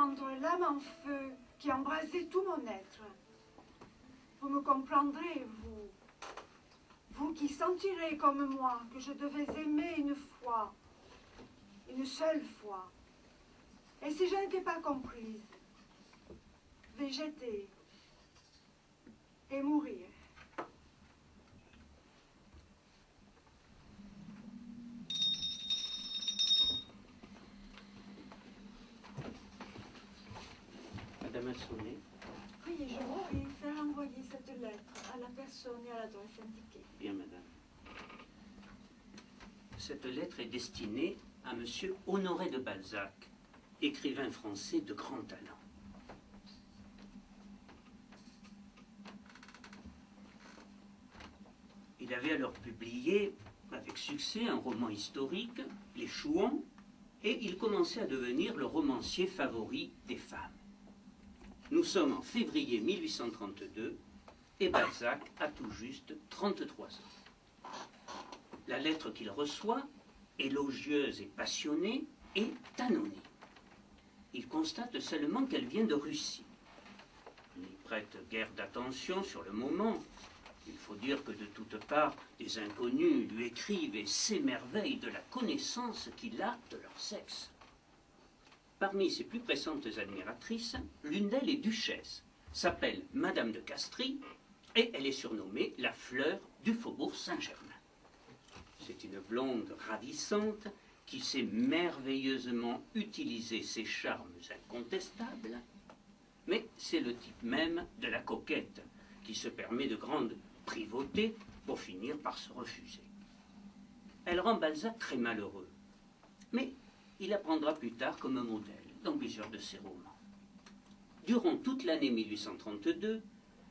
prendre l'âme en feu qui embrasait tout mon être. Vous me comprendrez, vous qui sentirez comme moi que je devais aimer une fois, une seule fois. Et si je n'étais pas comprise, végéter et mourir. Madame a sonné. Oui, je vous prie faire envoyer cette lettre à la personne et à l'adresse indiquée. Bien, madame. Cette lettre est destinée à monsieur Honoré de Balzac, écrivain français de grand talent. Il avait alors publié avec succès un roman historique, Les Chouans, et il commençait à devenir le romancier favori des femmes. Nous sommes en février 1832 et Balzac a tout juste 33 ans. La lettre qu'il reçoit, élogieuse et passionnée, est anonyme. Il constate seulement qu'elle vient de Russie. Il n'y prête guère d'attention sur le moment. Il faut dire que de toutes parts, des inconnus lui écrivent et s'émerveillent de la connaissance qu'il a de leur sexe. Parmi ses plus pressantes admiratrices, l'une d'elles est duchesse, s'appelle Madame de Castries, et elle est surnommée la fleur du faubourg Saint-Germain. C'est une blonde ravissante qui sait merveilleusement utiliser ses charmes incontestables, mais c'est le type même de la coquette qui se permet de grandes privautés pour finir par se refuser. Elle rend Balzac très malheureux, mais il la prendra plus tard comme modèle dans plusieurs de ses romans. Durant toute l'année 1832,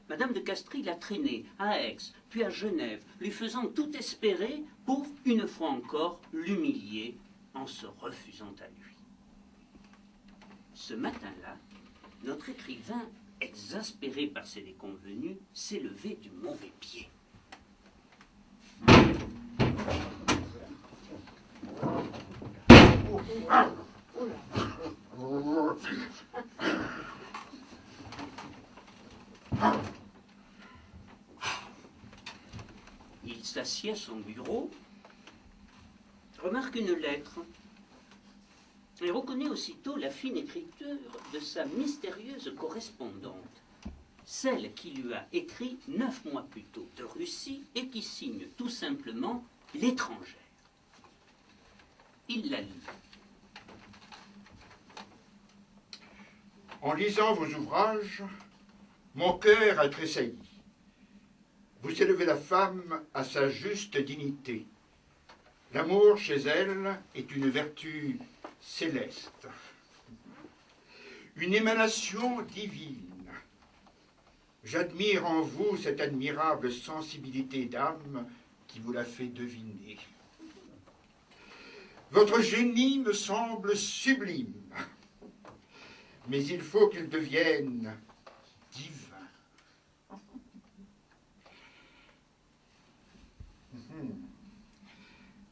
Madame de Castries l'a traîné à Aix, puis à Genève, lui faisant tout espérer pour, une fois encore, l'humilier en se refusant à lui. Ce matin-là, notre écrivain, exaspéré par ces déconvenus, s'est levé du mauvais pied. Il s'assied à son bureau, remarque une lettre et reconnaît aussitôt la fine écriture de sa mystérieuse correspondante, celle qui lui a écrit 9 mois plus tôt de Russie et qui signe tout simplement l'étrangère. Il la lit. En lisant vos ouvrages, mon cœur a tressailli. Vous élevez la femme à sa juste dignité. L'amour chez elle est une vertu céleste, une émanation divine. J'admire en vous cette admirable sensibilité d'âme qui vous l'a fait deviner. Votre génie me semble sublime, mais il faut qu'il devienne divin.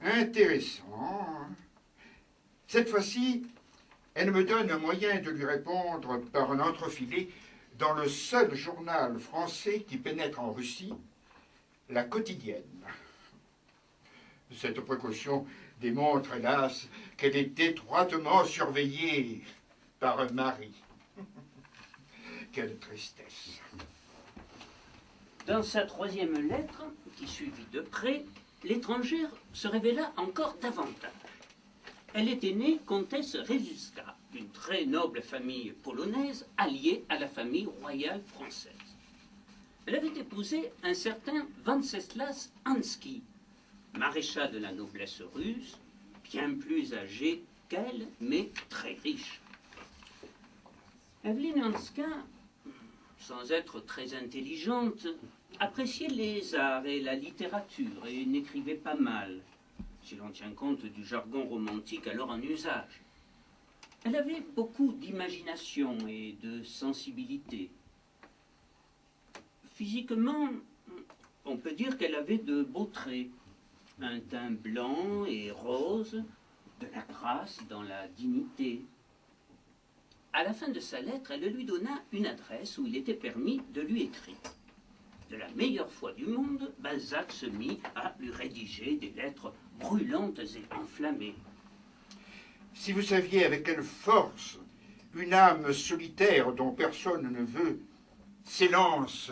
Intéressant. Cette fois-ci, elle me donne un moyen de lui répondre par un entrefilé dans le seul journal français qui pénètre en Russie, La Quotidienne. Cette précaution démontre, hélas, qu'elle est étroitement surveillée par un mari. Quelle tristesse. Dans sa 3e lettre, qui suivit de près, l'étrangère se révéla encore davantage. Elle était née comtesse Rzeszka, d'une très noble famille polonaise alliée à la famille royale française. Elle avait épousé un certain Venceslas Hansky, maréchal de la noblesse russe, bien plus âgé qu'elle, mais très riche. Eveline Hanska, sans être très intelligente, appréciait les arts et la littérature et n'écrivait pas mal, si l'on tient compte du jargon romantique alors en usage. Elle avait beaucoup d'imagination et de sensibilité. Physiquement, on peut dire qu'elle avait de beaux traits, un teint blanc et rose, de la grâce dans la dignité. à la fin de sa lettre, elle lui donna une adresse où il était permis de lui écrire. De la meilleure foi du monde, Balzac se mit à lui rédiger des lettres brûlantes et enflammées. Si vous saviez avec quelle force une âme solitaire dont personne ne veut s'élance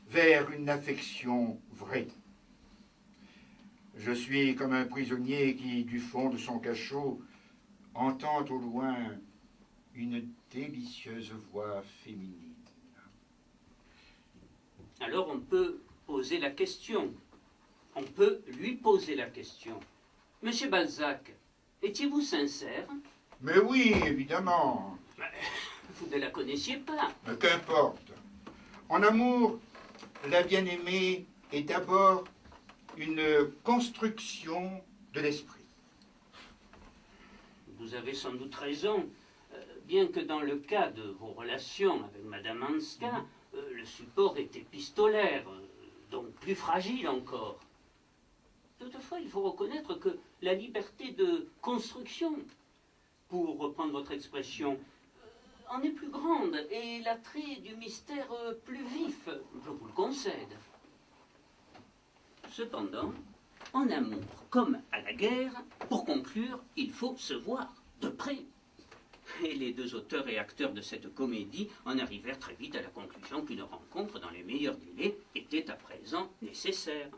vers une affection vraie. Je suis comme un prisonnier qui, du fond de son cachot, entend au loin une délicieuse voix féminine. Alors on peut poser la question. On peut lui poser la question. Monsieur Balzac, étiez-vous sincère? Mais oui, évidemment. Vous ne la connaissiez pas. Mais qu'importe. En amour, la bien-aimée est d'abord une construction de l'esprit. Vous avez sans doute raison, bien que dans le cas de vos relations avec Madame Hanska, le support est épistolaire, donc plus fragile encore. Toutefois, il faut reconnaître que la liberté de construction, pour reprendre votre expression, en est plus grande et l'attrait du mystère plus vif, je vous le concède. Cependant, en amour comme à la guerre, pour conclure, il faut se voir de près. Et les deux auteurs et acteurs de cette comédie en arrivèrent très vite à la conclusion qu'une rencontre dans les meilleurs délais était à présent nécessaire.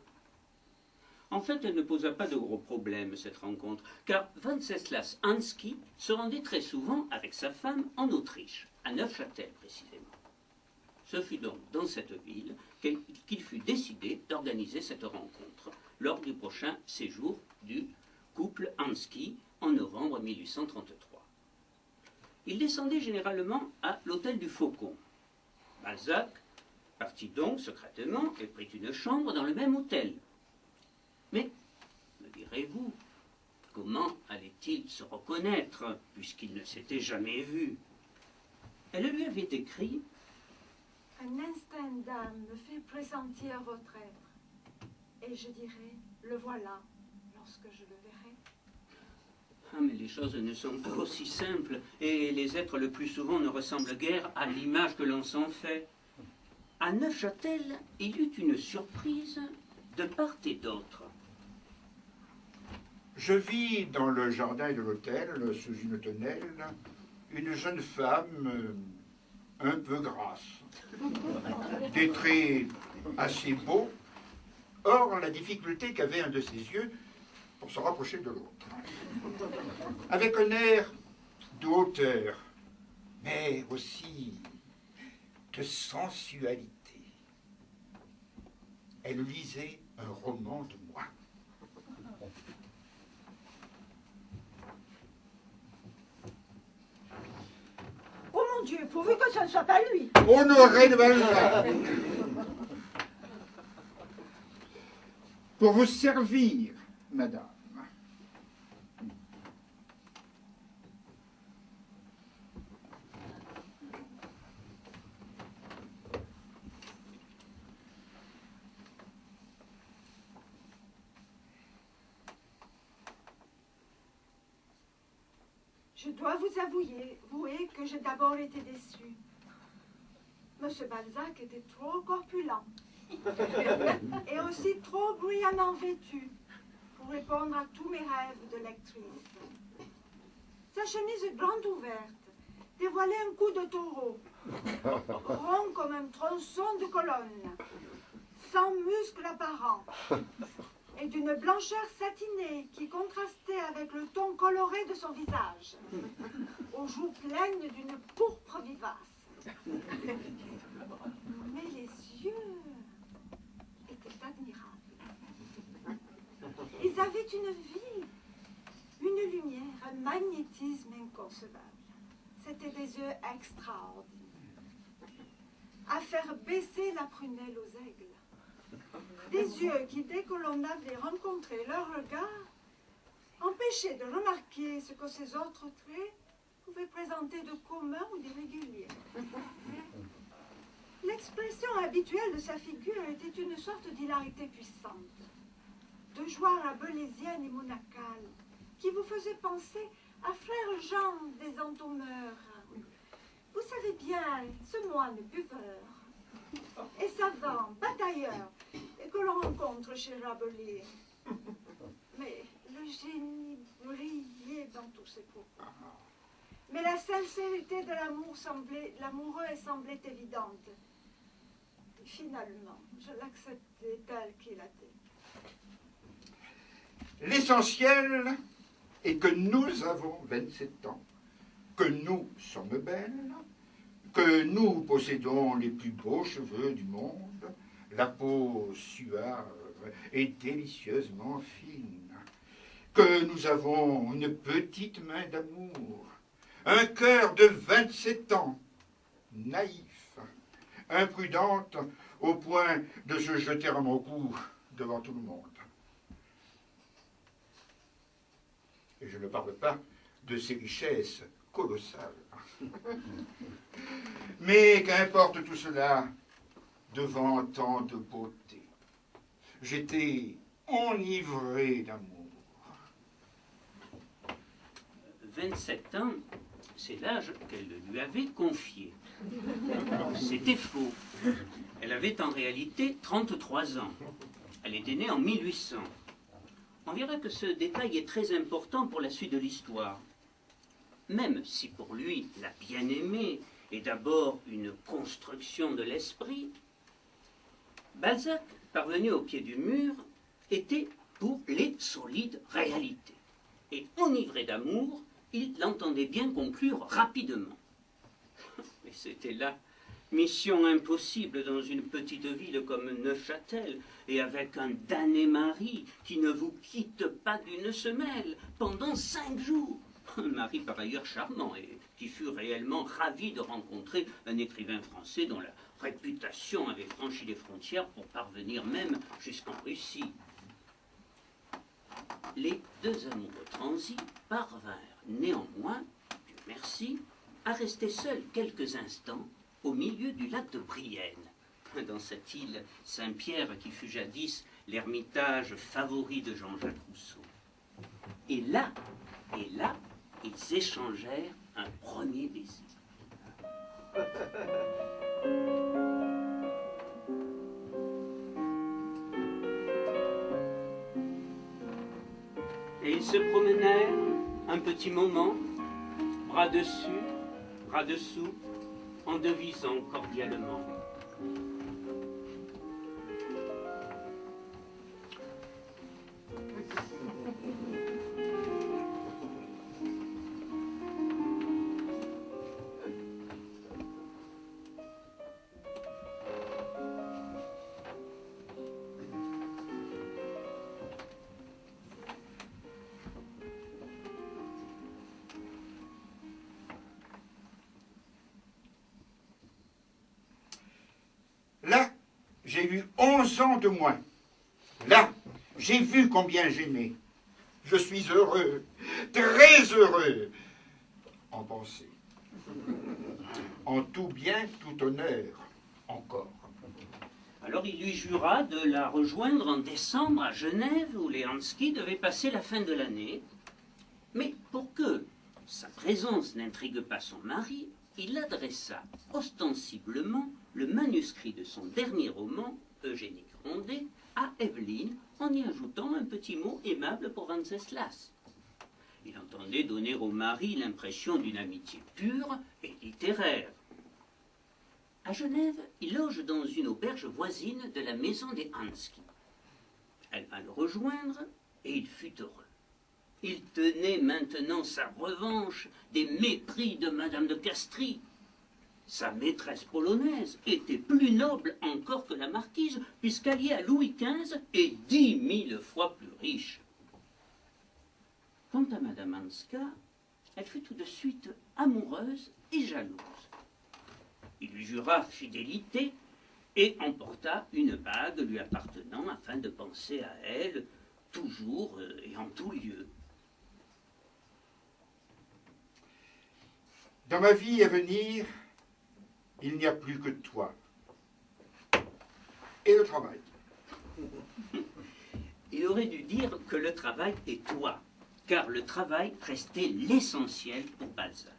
En fait, elle ne posa pas de gros problèmes, cette rencontre, car Wenceslas Hansky se rendait très souvent avec sa femme en Autriche, à Neufchâtel précisément. Ce fut donc dans cette ville qu'il fut décidé d'organiser cette rencontre lors du prochain séjour du couple Hansky en novembre 1833. Il descendait généralement à l'hôtel du Faucon. Balzac partit donc secrètement et prit une chambre dans le même hôtel. Mais, me direz-vous, comment allait-il se reconnaître, puisqu'il ne s'était jamais vu? Elle lui avait écrit « Un instinct d'âme me fait pressentir votre être, et je dirai, le voilà, lorsque je le verrai. » Ah, mais les choses ne sont pas aussi simples, et les êtres le plus souvent ne ressemblent guère à l'image que l'on s'en fait. À Neufchâtel, il eut une surprise de part et d'autre. Je vis dans le jardin de l'hôtel, sous une tonnelle, une jeune femme un peu grasse, des traits assez beaux. Or, la difficulté qu'avait un de ses yeux pour se rapprocher de l'autre. Avec un air de hauteur, mais aussi de sensualité. Elle lisait un roman de moi. Oh mon Dieu, pourvu que ce ne soit pas lui. Honoré de Balzac. Pour vous servir, madame. Je dois vous avouer, que j'ai d'abord été déçue. Monsieur Balzac était trop corpulent et aussi trop bruyamment vêtu pour répondre à tous mes rêves de lectrice. Sa chemise grande ouverte dévoilait un cou de taureau, rond comme un tronçon de colonne, sans muscles apparents, et d'une blancheur satinée qui contrastait avec le ton coloré de son visage, aux joues pleines d'une pourpre vivace. Mais les yeux étaient admirables. Ils avaient une vie, une lumière, un magnétisme inconcevable. C'étaient des yeux extraordinaires, à faire baisser la prunelle aux aigles. Des yeux qui, dès que l'on avait rencontré leur regard, empêchaient de remarquer ce que ces autres traits pouvaient présenter de commun ou d'irrégulier. L'expression habituelle de sa figure était une sorte d'hilarité puissante, de joie rabelaisienne et monacale, qui vous faisait penser à frère Jean des Entomeurs, Vous savez bien, ce moine buveur et savant, batailleur, et que l'on rencontre chez Rabelais. Mais le génie brillait dans tous ses propos. Mais la sincérité de l'amoureux semblait évidente. Et finalement, je l'acceptais tel qu'il était. L'essentiel est que nous avons 27 ans, que nous sommes belles, que nous possédons les plus beaux cheveux du monde, la peau suave et délicieusement fine, que nous avons une petite main d'amour, un cœur de 27 ans, naïf, imprudente au point de se jeter à mon cou devant tout le monde. Et je ne parle pas de ces richesses colossales. Mais qu'importe tout cela devant tant de beauté. J'étais enivré d'amour. 27 ans, c'est l'âge qu'elle lui avait confié. C'était faux. Elle avait en réalité 33 ans. Elle était née en 1800. On verra que ce détail est très important pour la suite de l'histoire. Même si pour lui, la bien-aimée est d'abord une construction de l'esprit, Balzac, parvenu au pied du mur, était pour les solides réalités. Et enivré d'amour, il l'entendait bien conclure rapidement. Mais c'était là mission impossible dans une petite ville comme Neufchâtel, et avec un damné mari qui ne vous quitte pas d'une semelle pendant 5 jours. Un mari par ailleurs charmant et qui fut réellement ravi de rencontrer un écrivain français dont la réputation avait franchi les frontières pour parvenir même jusqu'en Russie. Les deux amoureux transis parvinrent néanmoins, Dieu merci, à rester seuls quelques instants au milieu du lac de Brienne, dans cette île Saint-Pierre qui fut jadis l'ermitage favori de Jean-Jacques Rousseau. Et là, ils échangèrent un premier baiser. Et ils se promenèrent un petit moment, bras dessus, bras dessous, en devisant cordialement. Là, j'ai eu 11 ans de moins. Là, j'ai vu combien j'aimais. Je suis heureux, très heureux, en pensée. En tout bien, tout honneur, encore. Alors il lui jura de la rejoindre en décembre à Genève, où Léansky devait passer la fin de l'année. Mais pour que sa présence n'intrigue pas son mari, il adressa ostensiblement le manuscrit de son dernier roman, Eugénie Grandet, à Evelyne, en y ajoutant un petit mot aimable pour Wenceslas. Il entendait donner au mari l'impression d'une amitié pure et littéraire. À Genève, il loge dans une auberge voisine de la maison des Hansky. Elle va le rejoindre et il fut heureux. Il tenait maintenant sa revanche des mépris de Madame de Castries. Sa maîtresse polonaise était plus noble encore que la marquise, puisqu'alliée à Louis XV et 10 000 fois plus riche. Quant à Madame Hanska, elle fut tout de suite amoureuse et jalouse. Il lui jura fidélité et emporta une bague lui appartenant afin de penser à elle toujours et en tout lieu. Dans ma vie à venir, il n'y a plus que toi et le travail. Il aurait dû dire que le travail est toi, car le travail restait l'essentiel pour Balzac.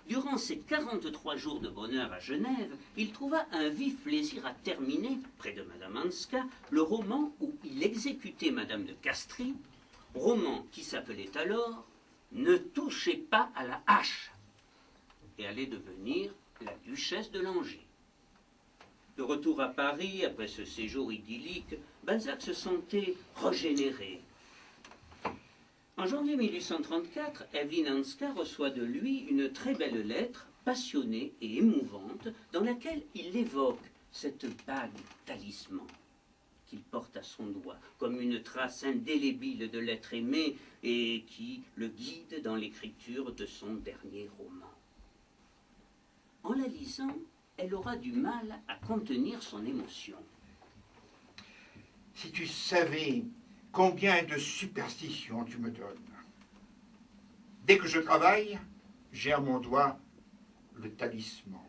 Durant ses 43 jours de bonheur à Genève, il trouva un vif plaisir à terminer, près de Madame Hanska, le roman où il exécutait Madame de Castries, roman qui s'appelait alors « Ne touchez pas à la hache » et allait devenir la duchesse de Langeais. De retour à Paris, après ce séjour idyllique, Balzac se sentait régénéré. En janvier 1834, Evelyn Hanska reçoit de lui une très belle lettre, passionnée et émouvante, dans laquelle il évoque cette bague talisman qu'il porte à son doigt, comme une trace indélébile de l'être aimé et qui le guide dans l'écriture de son dernier roman. En la lisant, elle aura du mal à contenir son émotion. Si tu savais combien de superstitions tu me donnes. Dès que je travaille, j'ai à mon doigt le talisman.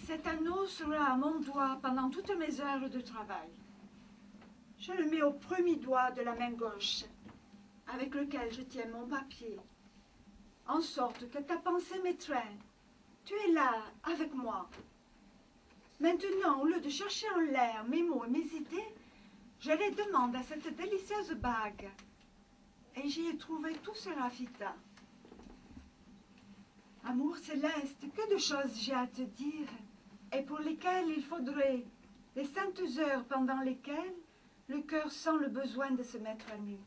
Cet anneau sera à mon doigt pendant toutes mes heures de travail. Je le mets au premier doigt de la main gauche, avec lequel je tiens mon papier, en sorte que ta pensée m'étreint. Tu es là, avec moi. Maintenant, au lieu de chercher en l'air mes mots et mes idées, je les demande à cette délicieuse bague. Et j'y ai trouvé tout Séraphita. Amour céleste, que de choses j'ai à te dire, et pour lesquelles il faudrait les saintes heures pendant lesquelles le cœur sent le besoin de se mettre à nu.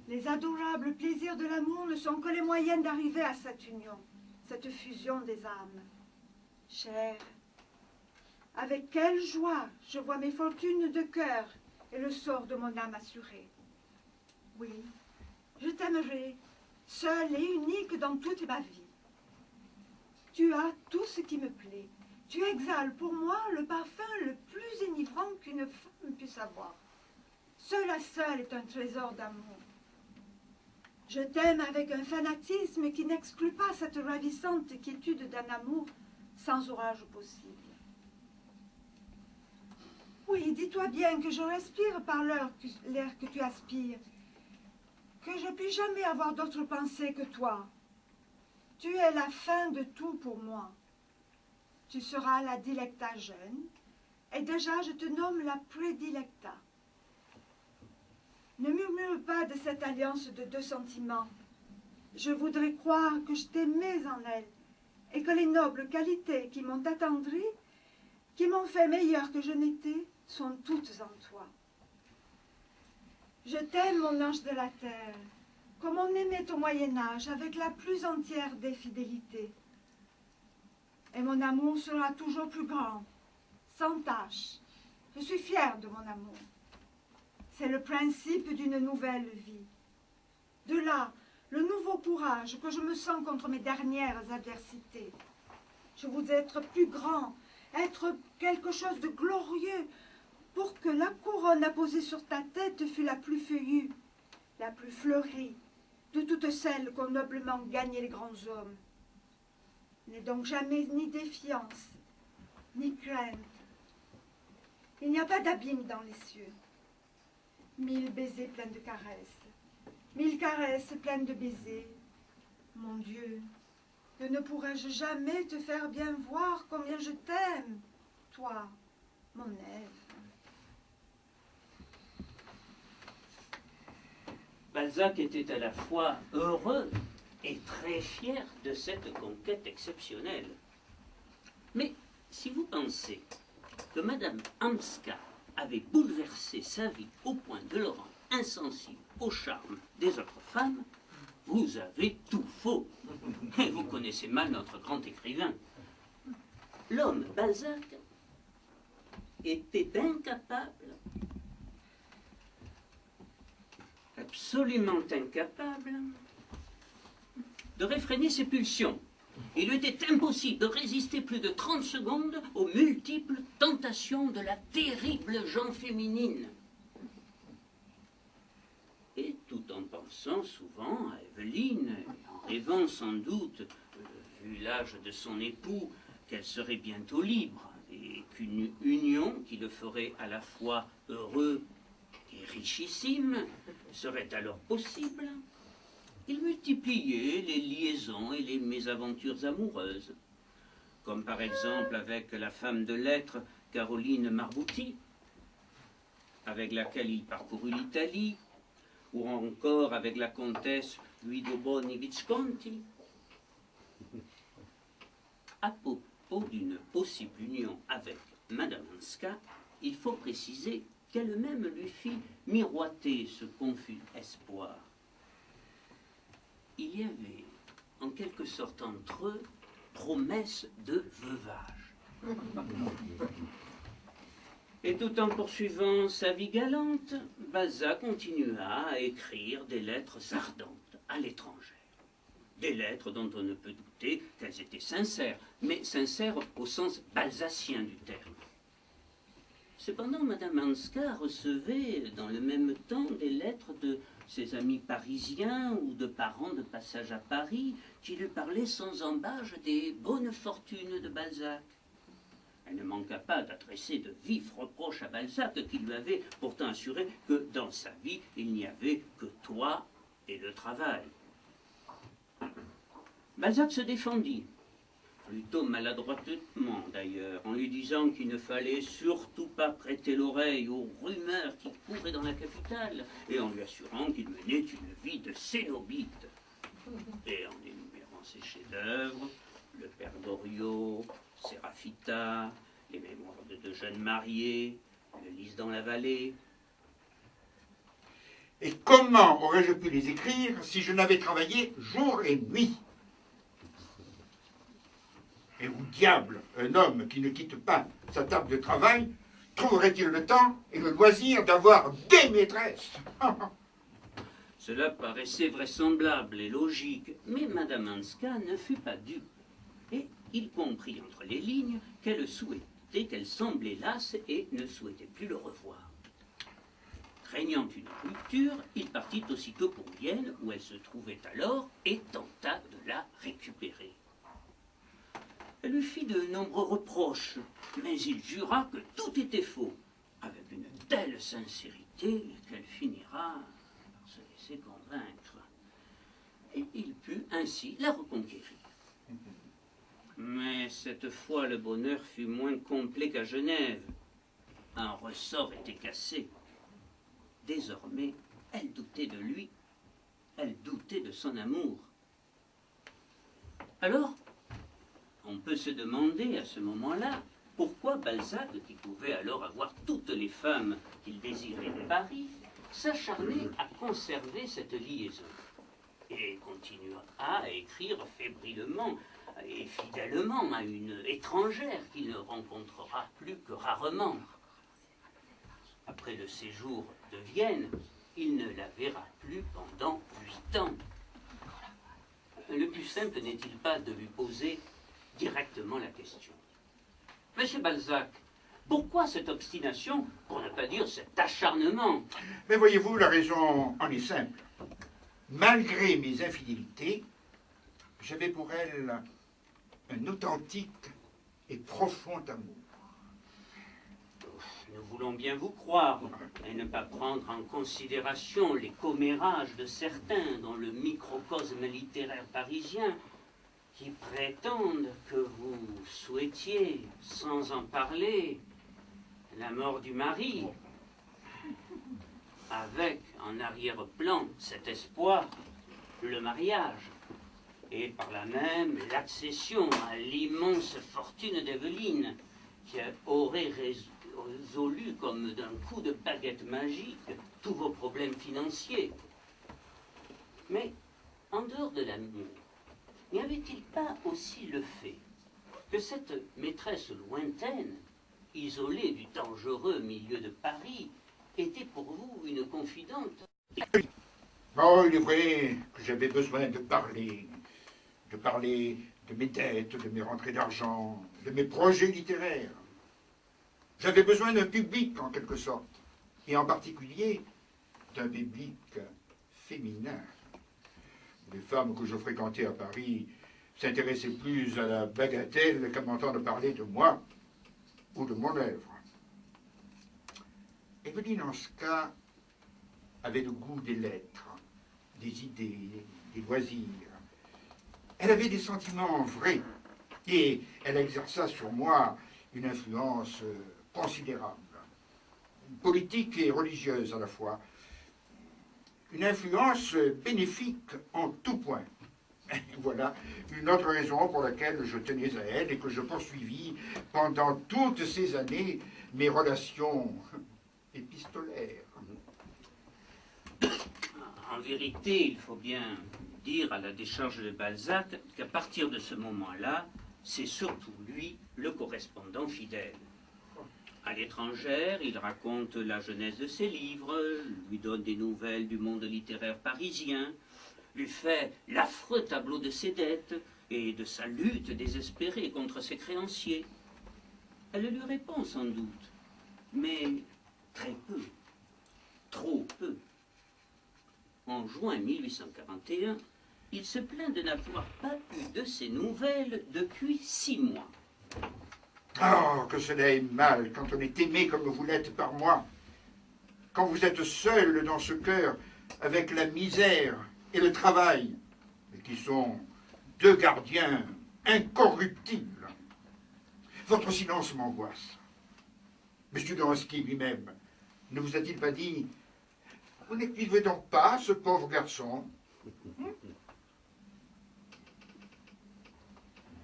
Les adorables plaisirs de l'amour ne sont que les moyens d'arriver à cette union, cette fusion des âmes. Chère, avec quelle joie je vois mes fortunes de cœur et le sort de mon âme assuré. Oui, je t'aimerai, seule et unique dans toute ma vie. Tu as tout ce qui me plaît. Tu exhales pour moi le parfum le plus enivrant qu'une femme puisse avoir. Cela seul est un trésor d'amour. Je t'aime avec un fanatisme qui n'exclut pas cette ravissante quiétude d'un amour sans orage possible. Oui, dis-toi bien que je respire par l'air que tu aspires, que je ne puis jamais avoir d'autre pensée que toi. Tu es la fin de tout pour moi. Tu seras la dilecta jeune, et déjà je te nomme la prédilecta. Ne murmure pas de cette alliance de deux sentiments. Je voudrais croire que je t'aimais en elle, et que les nobles qualités qui m'ont attendri, qui m'ont fait meilleure que je n'étais, sont toutes en toi. Je t'aime, mon ange de la terre, comme on aimait au Moyen-Âge, avec la plus entière des fidélités. Et mon amour sera toujours plus grand, sans tache. Je suis fière de mon amour. C'est le principe d'une nouvelle vie. De là, le nouveau courage que je me sens contre mes dernières adversités. Je voudrais être plus grand, être quelque chose de glorieux, pour que la couronne apposée sur ta tête fût la plus feuillue, la plus fleurie, de toutes celles qu'ont noblement gagné les grands hommes. N'aie donc jamais ni défiance, ni crainte. Il n'y a pas d'abîme dans les cieux. 1000 baisers pleins de caresses, 1000 caresses pleines de baisers. Mon Dieu, que ne pourrais-je jamais te faire bien voir combien je t'aime, toi, mon Ève. Balzac était à la fois heureux et très fier de cette conquête exceptionnelle. Mais si vous pensez que Madame Hanska avait bouleversé sa vie au point de le rendre insensible au charme des autres femmes, vous avez tout faux. Et vous connaissez mal notre grand écrivain. L'homme Balzac était incapable, absolument incapable, de réfréner ses pulsions. Il lui était impossible de résister plus de 30 secondes aux multiples tentations de la terrible gent féminine. Et tout en pensant souvent à Evelyne, en rêvant sans doute, vu l'âge de son époux, qu'elle serait bientôt libre, et qu'une union qui le ferait à la fois heureux est richissime, serait alors possible. Il multipliait les liaisons et les mésaventures amoureuses, comme par exemple avec la femme de lettres Caroline Marbouti, avec laquelle il parcourut l'Italie, ou encore avec la comtesse Guido Boni Visconti. À propos d'une possible union avec Madame Hanska, il faut préciser qu'elle-même lui fit miroiter ce confus espoir. Il y avait, en quelque sorte entre eux, promesse de veuvage. Et tout en poursuivant sa vie galante, Balzac continua à écrire des lettres ardentes à l'étranger. Des lettres dont on ne peut douter qu'elles étaient sincères, mais sincères au sens balzacien du terme. Cependant, Madame Hanska recevait dans le même temps des lettres de ses amis parisiens ou de parents de passage à Paris qui lui parlaient sans embâche des bonnes fortunes de Balzac. Elle ne manqua pas d'adresser de vifs reproches à Balzac qui lui avait pourtant assuré que dans sa vie il n'y avait que toi et le travail. Balzac se défendit, plutôt maladroitement d'ailleurs, en lui disant qu'il ne fallait surtout pas prêter l'oreille aux rumeurs qui couraient dans la capitale, et en lui assurant qu'il menait une vie de cénobite. Et en énumérant ses chefs-d'œuvre, le Père Goriot, Séraphita, les mémoires de deux jeunes mariés, le Lys dans la vallée. Et comment aurais-je pu les écrire si je n'avais travaillé jour et nuit? Et où diable un homme qui ne quitte pas sa table de travail trouverait-il le temps et le loisir d'avoir des maîtresses? Cela paraissait vraisemblable et logique, mais Madame Hanska ne fut pas dupe. Et il comprit entre les lignes qu'elle souhaitait, qu'elle semblait lasse et ne souhaitait plus le revoir. Craignant une rupture, il partit aussitôt pour Vienne, où elle se trouvait alors, et tenta de la récupérer. Elle lui fit de nombreux reproches, mais il jura que tout était faux, avec une telle sincérité qu'elle finira par se laisser convaincre. Et il put ainsi la reconquérir. Mais cette fois, le bonheur fut moins complet qu'à Genève. Un ressort était cassé. Désormais, elle doutait de lui, elle doutait de son amour. Alors, on peut se demander à ce moment-là pourquoi Balzac, qui pouvait alors avoir toutes les femmes qu'il désirait de Paris, s'acharnait à conserver cette liaison et continua à écrire fébrilement et fidèlement à une étrangère qu'il ne rencontrera plus que rarement. Après le séjour de Vienne, il ne la verra plus pendant 8 ans. Le plus simple n'est-il pas de lui poser directement la question? Monsieur Balzac, pourquoi cette obstination, pour ne pas dire cet acharnement? Mais voyez-vous, la raison en est simple. Malgré mes infidélités, j'avais pour elle un authentique et profond amour. Nous voulons bien vous croire, et ne pas prendre en considération les commérages de certains dans le microcosme littéraire parisien qui prétendent que vous souhaitiez, sans en parler, la mort du mari, avec en arrière-plan cet espoir, le mariage, et par là même l'accession à l'immense fortune d'Evelyne, qui aurait résolu comme d'un coup de baguette magique tous vos problèmes financiers. Mais en dehors de l'amour, n'y avait-il pas aussi le fait que cette maîtresse lointaine, isolée du dangereux milieu de Paris, était pour vous une confidente? Oh, il est vrai que j'avais besoin de parler de mes dettes, de mes rentrées d'argent, de mes projets littéraires. J'avais besoin d'un public, en quelque sorte, et en particulier d'un public féminin. Les femmes que je fréquentais à Paris s'intéressaient plus à la bagatelle qu'à m'entendre parler de moi ou de mon œuvre. Evelyne Hanska avait le goût des lettres, des idées, des loisirs. Elle avait des sentiments vrais et elle exerça sur moi une influence considérable, politique et religieuse à la fois. Une influence bénéfique en tout point. Voilà une autre raison pour laquelle je tenais à elle et que je poursuivis pendant toutes ces années mes relations épistolaires. En vérité, il faut bien dire à la décharge de Balzac qu'à partir de ce moment-là, c'est surtout lui le correspondant fidèle. À l'étrangère, il raconte la jeunesse de ses livres, lui donne des nouvelles du monde littéraire parisien, lui fait l'affreux tableau de ses dettes et de sa lutte désespérée contre ses créanciers. Elle lui répond sans doute, mais très peu, trop peu. En juin 1841, il se plaint de n'avoir pas eu de ses nouvelles depuis 6 mois. Oh, que cela est mal quand on est aimé comme vous l'êtes par moi. Quand vous êtes seul dans ce cœur avec la misère et le travail, qui sont deux gardiens incorruptibles. Votre silence m'angoisse. M. Glanski lui-même ne vous a-t-il pas dit « Vous n'écrivez donc pas ce pauvre garçon ?»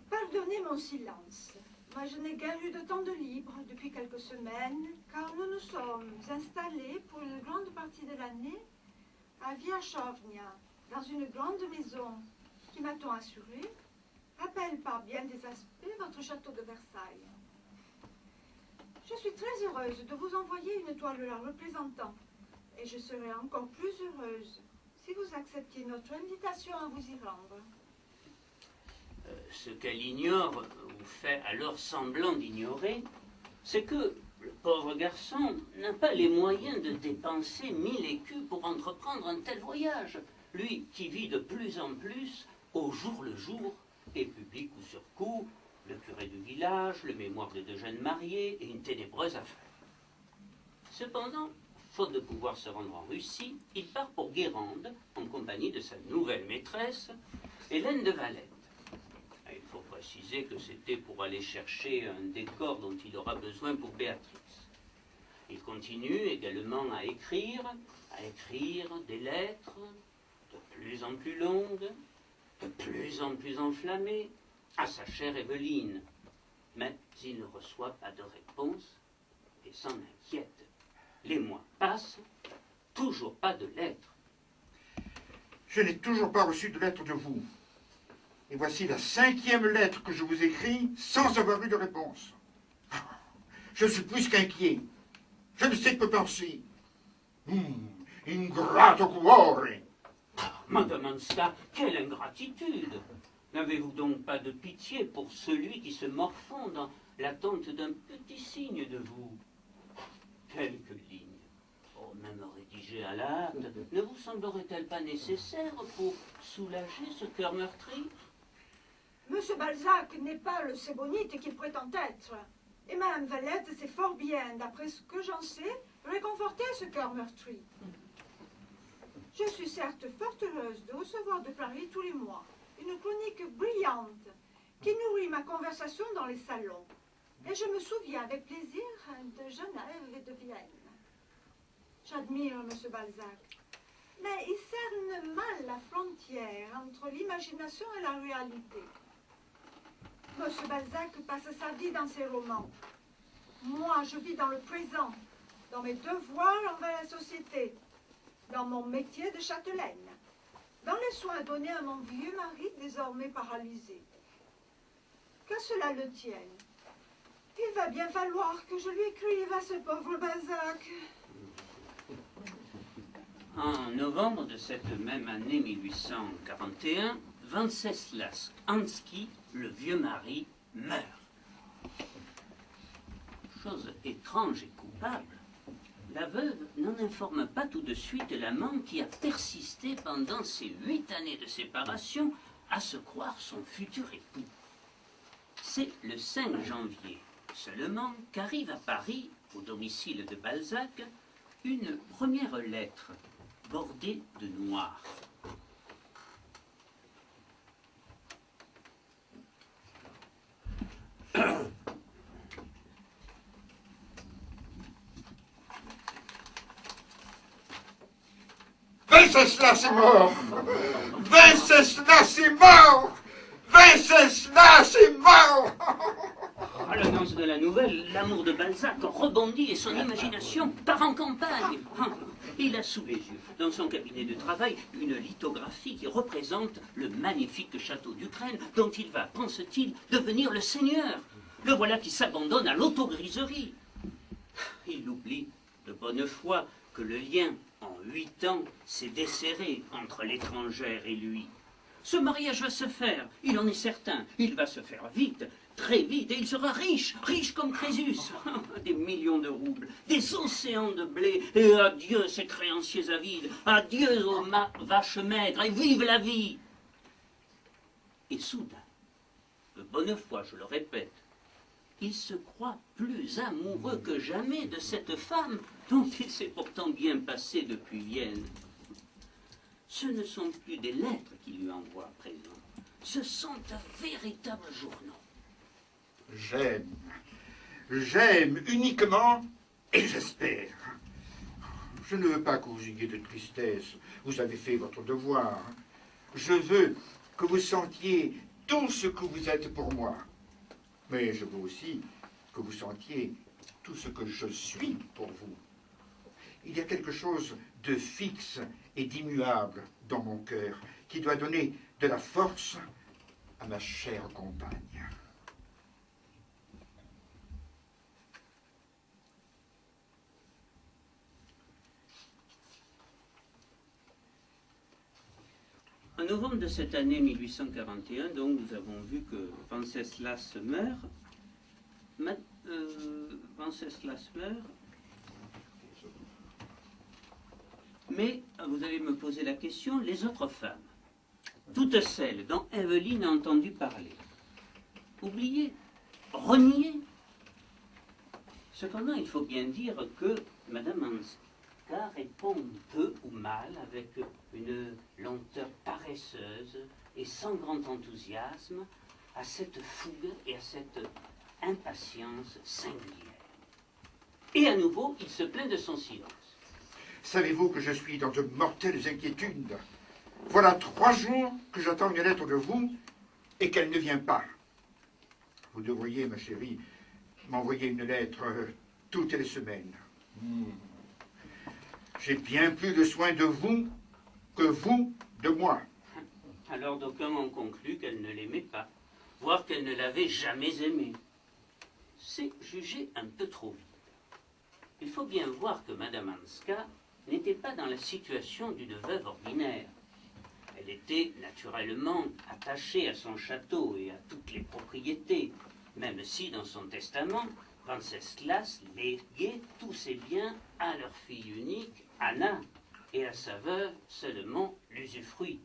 Pardonnez mon silence. Moi, je n'ai guère eu de temps de libre depuis quelques semaines, car nous nous sommes installés pour une grande partie de l'année à Viachovnia, dans une grande maison qui, m'a-t-on assuré, rappelle par bien des aspects votre château de Versailles. Je suis très heureuse de vous envoyer une toile la représentant, et je serai encore plus heureuse si vous acceptiez notre invitation à vous y rendre. Ce qu'elle ignore, ou fait alors semblant d'ignorer, c'est que le pauvre garçon n'a pas les moyens de dépenser 1000 écus pour entreprendre un tel voyage. Lui qui vit de plus en plus au jour le jour, et publie coup sur coup le curé du village, le mémoire de 2 jeunes mariés et une ténébreuse affaire. Cependant, faute de pouvoir se rendre en Russie, il part pour Guérande en compagnie de sa nouvelle maîtresse, Hélène de Valette. Il faut préciser que c'était pour aller chercher un décor dont il aura besoin pour Béatrice. Il continue également à écrire des lettres de plus en plus longues, de plus en plus enflammées, à sa chère Évelyne. Mais il ne reçoit pas de réponse et s'en inquiète. Les mois passent, toujours pas de lettres. Je n'ai toujours pas reçu de lettre de vous. Et voici la 5e lettre que je vous écris sans avoir eu de réponse. Je suis plus qu'inquiet. Je ne sais que penser. Ingrato cuore. Madame Ansta, quelle ingratitude! N'avez-vous donc pas de pitié pour celui qui se morfond dans l'attente d'un petit signe de vous? Quelques lignes, même rédigées à la hâte, ne vous semblerait-elle pas nécessaire pour soulager ce cœur meurtri? Monsieur Balzac n'est pas le Sébonite qu'il prétend être. Et Madame Valette sait fort bien, d'après ce que j'en sais, réconforter ce cœur meurtri. Je suis certes fort heureuse de recevoir de Paris tous les mois une chronique brillante qui nourrit ma conversation dans les salons. Et je me souviens avec plaisir de Genève et de Vienne. J'admire Monsieur Balzac, mais il cerne mal la frontière entre l'imagination et la réalité. Monsieur Balzac passe sa vie dans ses romans. Moi, je vis dans le présent, dans mes devoirs envers la société, dans mon métier de châtelaine, dans les soins donnés à mon vieux mari désormais paralysé. Qu'à cela le tienne, il va bien falloir que je lui écrive à ce pauvre Balzac. En novembre de cette même année 1841, Venceslas Hansky, le vieux mari, meurt. Chose étrange et coupable, la veuve n'en informe pas tout de suite l'amant qui a persisté pendant ces 8 années de séparation à se croire son futur époux. C'est le 5 janvier seulement qu'arrive à Paris, au domicile de Balzac, une première lettre bordée de noir. Venceslas est mort! Venceslas est mort! Venceslas est mort! À l'annonce de la nouvelle, l'amour de Balzac rebondit et son imagination part en campagne. Il a sous les yeux, dans son cabinet de travail, une lithographie qui représente le magnifique château d'Ukraine dont il va, pense-t-il, devenir le seigneur. Le voilà qui s'abandonne à l'autogriserie. Il oublie de bonne foi que le lien, en 8 ans, s'est desserré entre l'étrangère et lui. Ce mariage va se faire, il en est certain. Il va se faire vite, très vite, et il sera riche, riche comme Crésus. Des millions de roubles, des océans de blé, et adieu ces créanciers avides, adieu aux vaches maigres, et vive la vie. Et soudain, de bonne foi, je le répète, il se croit plus amoureux que jamais de cette femme dont il s'est pourtant bien passé depuis Vienne. Ce ne sont plus des lettres qu'il lui envoie à présent, ce sont de véritables journaux. J'aime uniquement et j'espère. Je ne veux pas que vous ayez de tristesse, vous avez fait votre devoir. Je veux que vous sentiez tout ce que vous êtes pour moi. Mais je veux aussi que vous sentiez tout ce que je suis pour vous. Il y a quelque chose de fixe et d'immuable dans mon cœur qui doit donner de la force à ma chère compagne. En novembre de cette année 1841, donc, nous avons vu que Venceslas meurt. Venceslas meurt. Mais vous allez me poser la question, les autres femmes, toutes celles dont Evelyne a entendu parler, oubliées, reniées. Cependant, il faut bien dire que Madame Hanska répond peu ou mal avec une lenteur paresseuse et sans grand enthousiasme à cette fougue et à cette impatience singulière. Et à nouveau, il se plaint de son silence. Savez-vous que je suis dans de mortelles inquiétudes? Voilà 3 jours que j'attends une lettre de vous et qu'elle ne vient pas. Vous devriez, ma chérie, m'envoyer une lettre toutes les semaines. J'ai bien plus de soin de vous que vous de moi. Alors d'aucuns ont conclu qu'elle ne l'aimait pas, voire qu'elle ne l'avait jamais aimé. C'est juger un peu trop vite. Il faut bien voir que Madame Hanska n'était pas dans la situation d'une veuve ordinaire. Elle était naturellement attachée à son château et à toutes les propriétés, même si dans son testament, Venceslas léguait tous ses biens à leur fille unique, Anna, et à sa veuve seulement l'usufruit.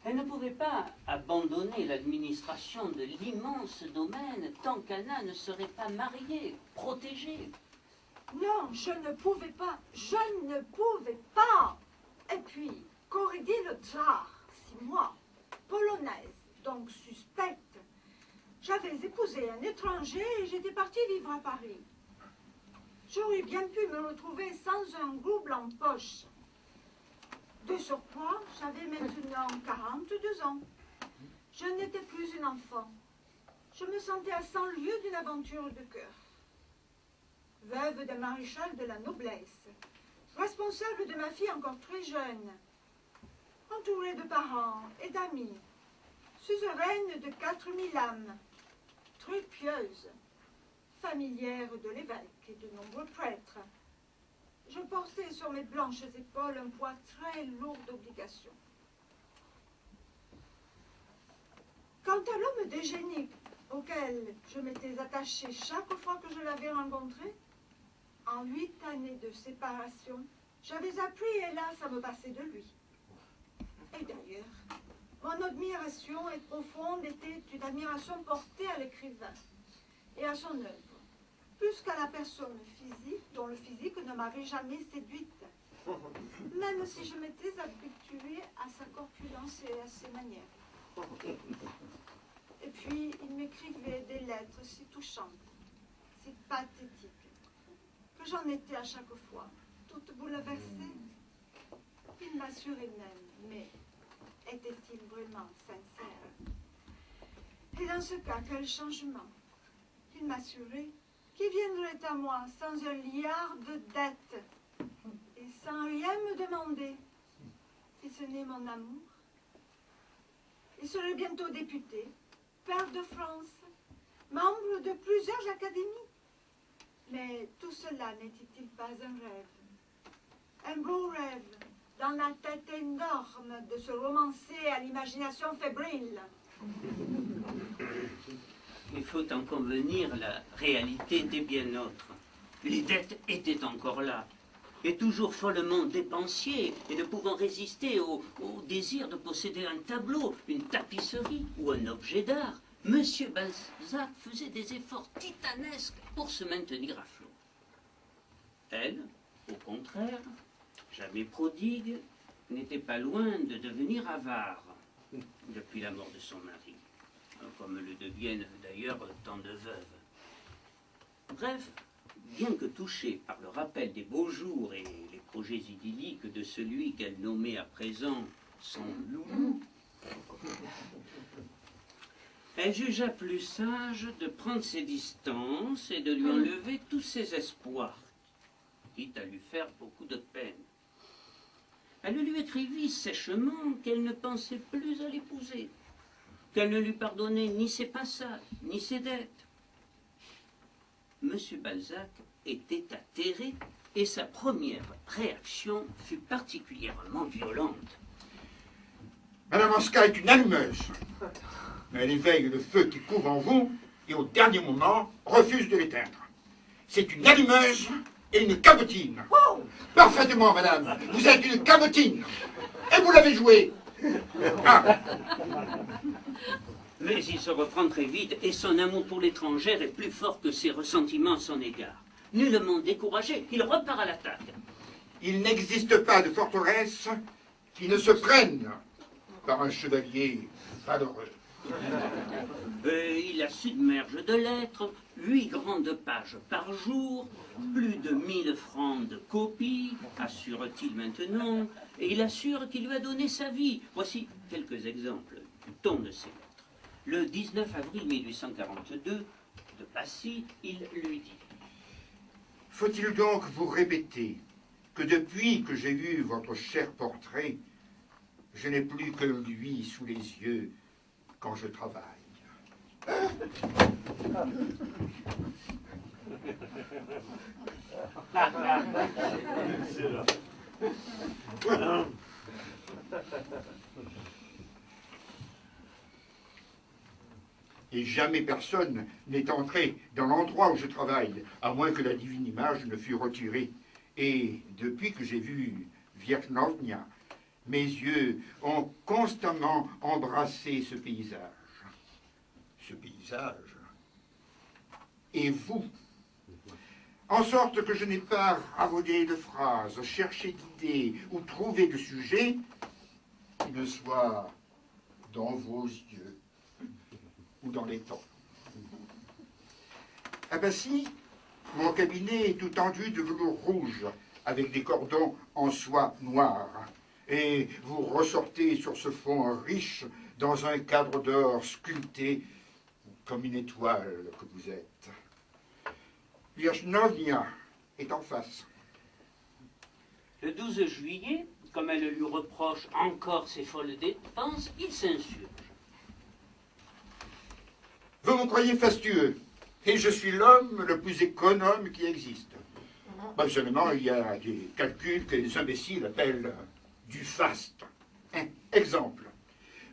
Elle ne pouvait pas abandonner l'administration de l'immense domaine tant qu'Anna ne serait pas mariée, protégée. Non, je ne pouvais pas. Je ne pouvais pas. Et puis, qu'aurait dit le tsar si moi, polonaise, donc suspecte, j'avais épousé un étranger et j'étais partie vivre à Paris? J'aurais bien pu me retrouver sans un rouble en poche. De surcroît, j'avais maintenant 42 ans. Je n'étais plus une enfant. Je me sentais à 100 lieues d'une aventure de cœur. Veuve d'un maréchal de la noblesse, responsable de ma fille encore très jeune, entourée de parents et d'amis, suzeraine de 4000 âmes, très pieuse, familière de l'évêque et de nombreux prêtres. Je portais sur mes blanches épaules un poids très lourd d'obligations. Quant à l'homme de génie auquel je m'étais attachée chaque fois que je l'avais rencontré, en 8 années de séparation, j'avais appris, hélas, à me passer de lui. Et d'ailleurs, mon admiration profonde était une admiration portée à l'écrivain et à son œuvre, plus qu'à la personne physique, dont le physique ne m'avait jamais séduite. même si je m'étais habituée à sa corpulence et à ses manières. Et puis, il m'écrivait des lettres si touchantes, si pathétiques, que j'en étais à chaque fois, toute bouleversée. Il m'assurait même, mais était-il vraiment sincère? Et dans ce cas, quel changement? Il m'assurait qu'il viendrait à moi sans un liard de dettes et sans rien me demander, si ce n'est mon amour. Il serait bientôt député, pair de France, membre de plusieurs académies. Mais tout cela n'était-il pas un rêve? Un beau rêve dans la tête énorme de ce romancier à l'imagination fébrile. Il faut en convenir, la réalité était bien autre. Les dettes étaient encore là, et toujours follement dépensiers, et ne pouvant résister au désir de posséder un tableau, une tapisserie ou un objet d'art. Monsieur Balzac faisait des efforts titanesques pour se maintenir à flot. Elle, au contraire, jamais prodigue, n'était pas loin de devenir avare depuis la mort de son mari, comme le deviennent d'ailleurs tant de veuves. Bref, bien que touchée par le rappel des beaux jours et les projets idylliques de celui qu'elle nommait à présent son loulou, elle jugea plus sage de prendre ses distances et de lui enlever tous ses espoirs, quitte à lui faire beaucoup de peine. Elle lui écrivit sèchement qu'elle ne pensait plus à l'épouser, qu'elle ne lui pardonnait ni ses passages, ni ses dettes. Monsieur Balzac était atterré et sa première réaction fut particulièrement violente. Madame Anska est une allumeuse. Elle éveille le feu qui couvre en vous et au dernier moment refuse de l'éteindre. C'est une allumeuse et une cabotine. Oh, parfaitement, madame. Vous êtes une cabotine. Et vous l'avez jouée. Ah. Mais il se reprend très vite et son amour pour l'étrangère est plus fort que ses ressentiments à son égard. Nullement découragé, il repart à l'attaque. Il n'existe pas de forteresse qui ne se prenne par un chevalier valeureux. Il la submerge de lettres, 8 grandes pages par jour, plus de 1000 francs de copies, assure-t-il maintenant, et il assure qu'il lui a donné sa vie. Voici quelques exemples du ton de ces lettres. Le 19 avril 1842, de Passy, il lui dit: Faut-il donc vous répéter que depuis que j'ai vu votre cher portrait, je n'ai plus que lui sous les yeux quand je travaille. Et jamais personne n'est entré dans l'endroit où je travaille, à moins que la divine image ne fût retirée. Et depuis que j'ai vu Vierchnovnia, mes yeux ont constamment embrassé ce paysage. Ce paysage. Et vous. En sorte que je n'ai pas ravaudé de phrases, cherché d'idées ou trouvé de sujets qui ne soient dans vos yeux ou dans les temps. À Passy, mon cabinet est tout tendu de velours rouge avec des cordons en soie noire. Et vous ressortez sur ce fond riche dans un cadre d'or sculpté comme une étoile que vous êtes. Vierchnovnia est en face. Le 12 juillet, comme elle lui reproche encore ses folles dépenses, il s'insurge. Vous me croyez fastueux, et je suis l'homme le plus économe qui existe. Seulement, il y a des calculs que les imbéciles appellent du faste. Exemple,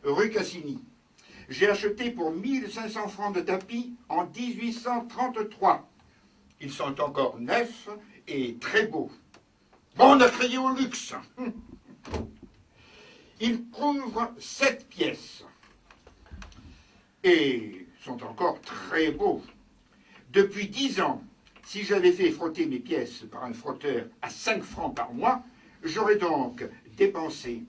rue Cassini. J'ai acheté pour 1500 francs de tapis en 1833. Ils sont encore neufs et très beaux. Bon, on a crié au luxe. Ils couvrent 7 pièces et sont encore très beaux. Depuis 10 ans, si j'avais fait frotter mes pièces par un frotteur à 5 francs par mois, J'aurais donc dépensé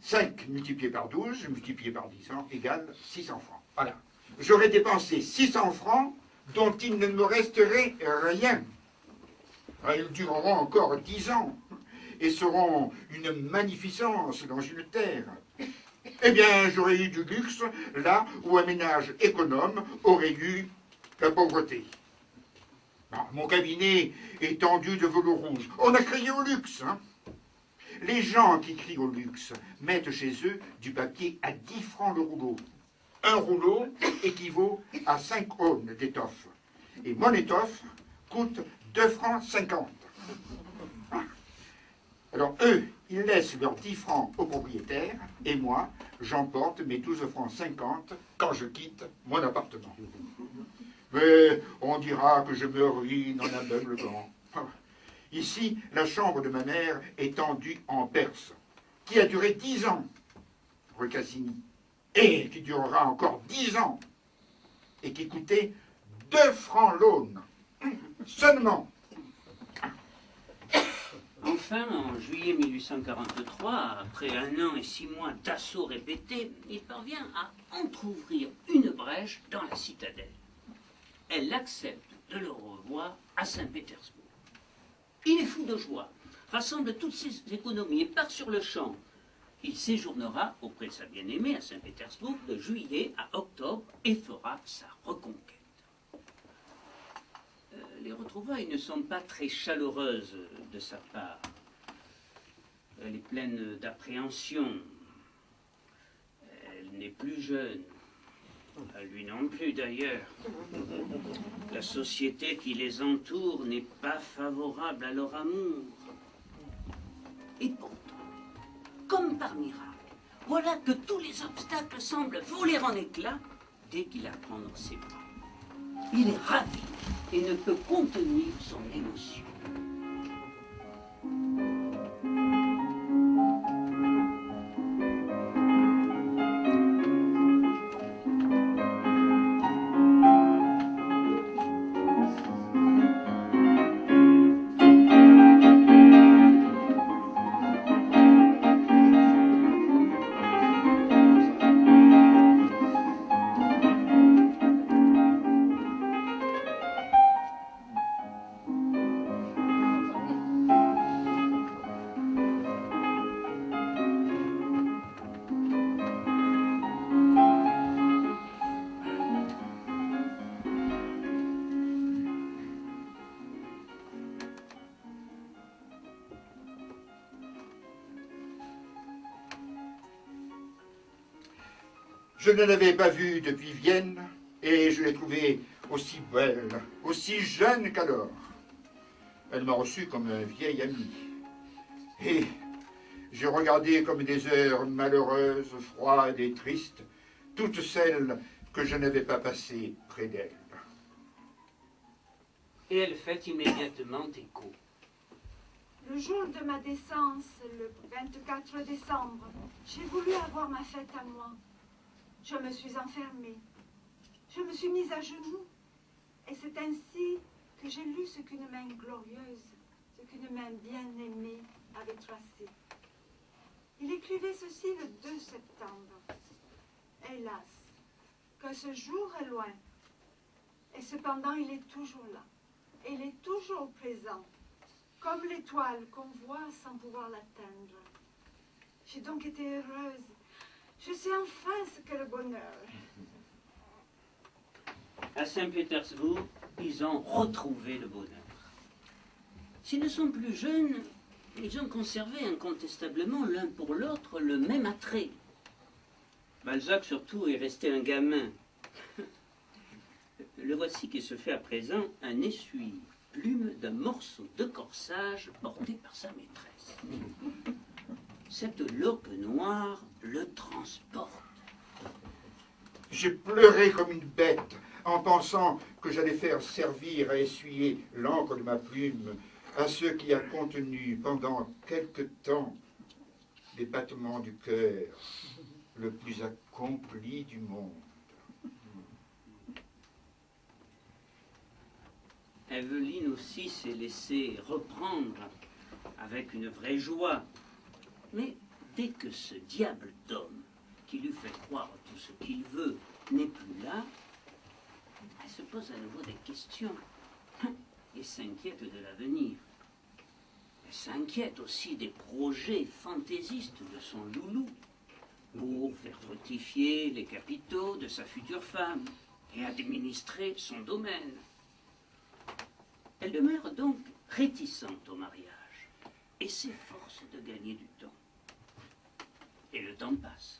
5 multiplié par 12, multiplié par 10 ans, égale 600 francs. Voilà. J'aurais dépensé 600 francs dont il ne me resterait rien. Ils dureront encore 10 ans et seront une magnificence dans une terre. Eh bien, j'aurais eu du luxe là où un ménage économe aurait eu la pauvreté. Mon cabinet est tendu de velours rouge. On a crié au luxe, hein. Les gens qui crient au luxe mettent chez eux du papier à 10 francs le rouleau. Un rouleau équivaut à 5 aunes d'étoffe. Et mon étoffe coûte 2 francs 50. Alors eux, ils laissent leurs 10 francs au propriétaire, et moi, j'emporte mes 12 francs 50 quand je quitte mon appartement. Mais on dira que je me ruine en aveuglement. Ici, la chambre de ma mère est tendue en Perse, qui a duré 10 ans, rue Cassini, et qui durera encore 10 ans, et qui coûtait 2 francs l'aune, seulement. Enfin, en juillet 1843, après 1 an et 6 mois d'assauts répétés, il parvient à entr'ouvrir une brèche dans la citadelle. Elle accepte de le revoir à Saint-Pétersbourg. Il est fou de joie, rassemble toutes ses économies et part sur le champ. Il séjournera auprès de sa bien-aimée à Saint-Pétersbourg de juillet à octobre et fera sa reconquête. Les retrouvailles ne sont pas très chaleureuses de sa part. Elle est pleine d'appréhension. Elle n'est plus jeune. À lui non plus d'ailleurs. La société qui les entoure n'est pas favorable à leur amour. Et pourtant, comme par miracle, voilà que tous les obstacles semblent voler en éclats dès qu'il la prend dans ses bras. Il est ravi et ne peut contenir son émotion. Je ne l'avais pas vue depuis Vienne, et je l'ai trouvée aussi belle, aussi jeune qu'alors. Elle m'a reçu comme un vieil ami. Et j'ai regardé comme des heures malheureuses, froides et tristes, toutes celles que je n'avais pas passées près d'elle. Et elle fait immédiatement écho. Le jour de ma naissance, le 24 décembre, j'ai voulu avoir ma fête à moi. Je me suis enfermée. Je me suis mise à genoux. Et c'est ainsi que j'ai lu ce qu'une main glorieuse, ce qu'une main bien-aimée avait tracé. Il écrivait ceci le 2 septembre. Hélas, que ce jour est loin. Et cependant, il est toujours là. Et il est toujours présent, comme l'étoile qu'on voit sans pouvoir l'atteindre. J'ai donc été heureuse. Je sais enfin ce qu'est le bonheur. À Saint-Pétersbourg, ils ont retrouvé le bonheur. S'ils ne sont plus jeunes, ils ont conservé incontestablement l'un pour l'autre le même attrait. Balzac, surtout, est resté un gamin. Le voici qui se fait à présent un essuie-plume d'un morceau de corsage porté par sa maîtresse. Cette loque noire le transporte. J'ai pleuré comme une bête en pensant que j'allais faire servir à essuyer l'encre de ma plume à ce qui a contenu pendant quelque temps les battements du cœur le plus accompli du monde. Evelyne aussi s'est laissée reprendre avec une vraie joie. Mais dès que ce diable d'homme, qui lui fait croire tout ce qu'il veut, n'est plus là, elle se pose à nouveau des questions et s'inquiète de l'avenir. Elle s'inquiète aussi des projets fantaisistes de son loulou pour faire fructifier les capitaux de sa future femme et administrer son domaine. Elle demeure donc réticente au mariage et s'efforce de gagner du temps. Et le temps passe.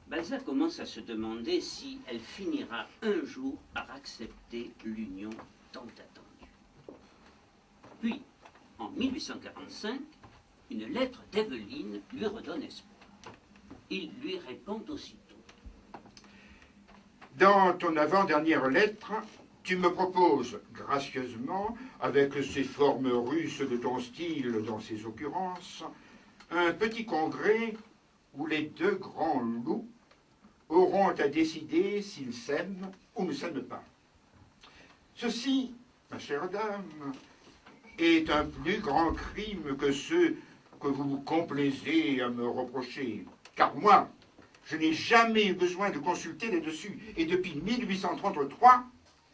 Balzac commence à se demander si elle finira un jour par accepter l'union tant attendue. Puis, en 1845, une lettre d'Éveline lui redonne espoir. Il lui répond aussitôt. Dans ton avant-dernière lettre, tu me proposes gracieusement, avec ces formes russes de ton style dans ces occurrences, un petit congrès où les deux grands loups auront à décider s'ils s'aiment ou ne s'aiment pas. Ceci, ma chère dame, est un plus grand crime que ceux que vous vous complaisez à me reprocher. Car moi, je n'ai jamais eu besoin de consulter là-dessus. Et depuis 1833,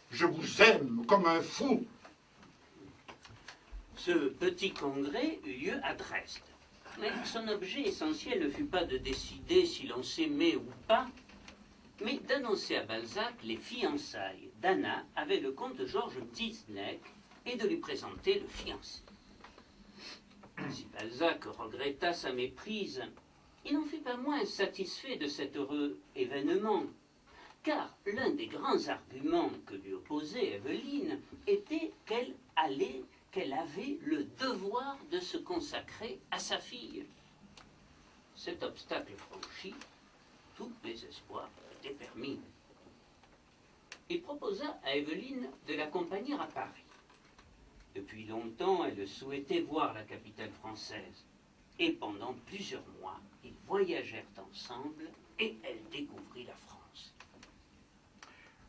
je vous aime comme un fou. Ce petit congrès eut lieu à Dresde. Mais son objet essentiel ne fut pas de décider si l'on s'aimait ou pas, mais d'annoncer à Balzac les fiançailles d'Anna avec le comte Georges Mzinek et de lui présenter le fiancé. Si Balzac regretta sa méprise, il n'en fut pas moins satisfait de cet heureux événement, car l'un des grands arguments que lui opposait Éveline était qu'elle avait le devoir de se consacrer à sa fille. Cet obstacle franchi, tous les espoirs étaient permis. Il proposa à Éveline de l'accompagner à Paris. Depuis longtemps, elle souhaitait voir la capitale française. Et pendant plusieurs mois, ils voyagèrent ensemble et elle découvrit la France.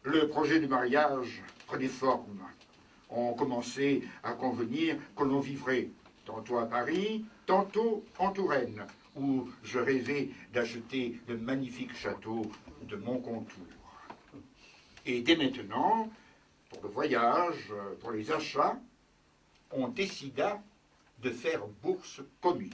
Le projet du mariage prenait forme. On commençait à convenir que l'on vivrait tantôt à Paris, tantôt en Touraine, où je rêvais d'acheter le magnifique château de Montcontour. Et dès maintenant, pour le voyage, pour les achats, on décida de faire bourse commune.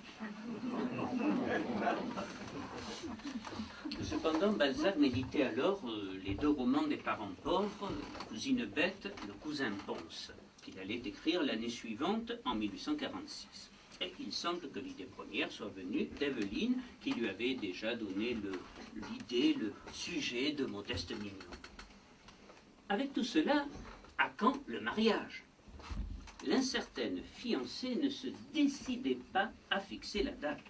Cependant, Balzac méditait alors les deux romans des parents pauvres, La cousine bête, Le cousin Ponce, qu'il allait écrire l'année suivante, en 1846. Et il semble que l'idée première soit venue d'Éveline, qui lui avait déjà donné l'idée, le sujet de Modeste Mignon. Avec tout cela, à quand le mariage? L'incertaine fiancée ne se décidait pas à fixer la date.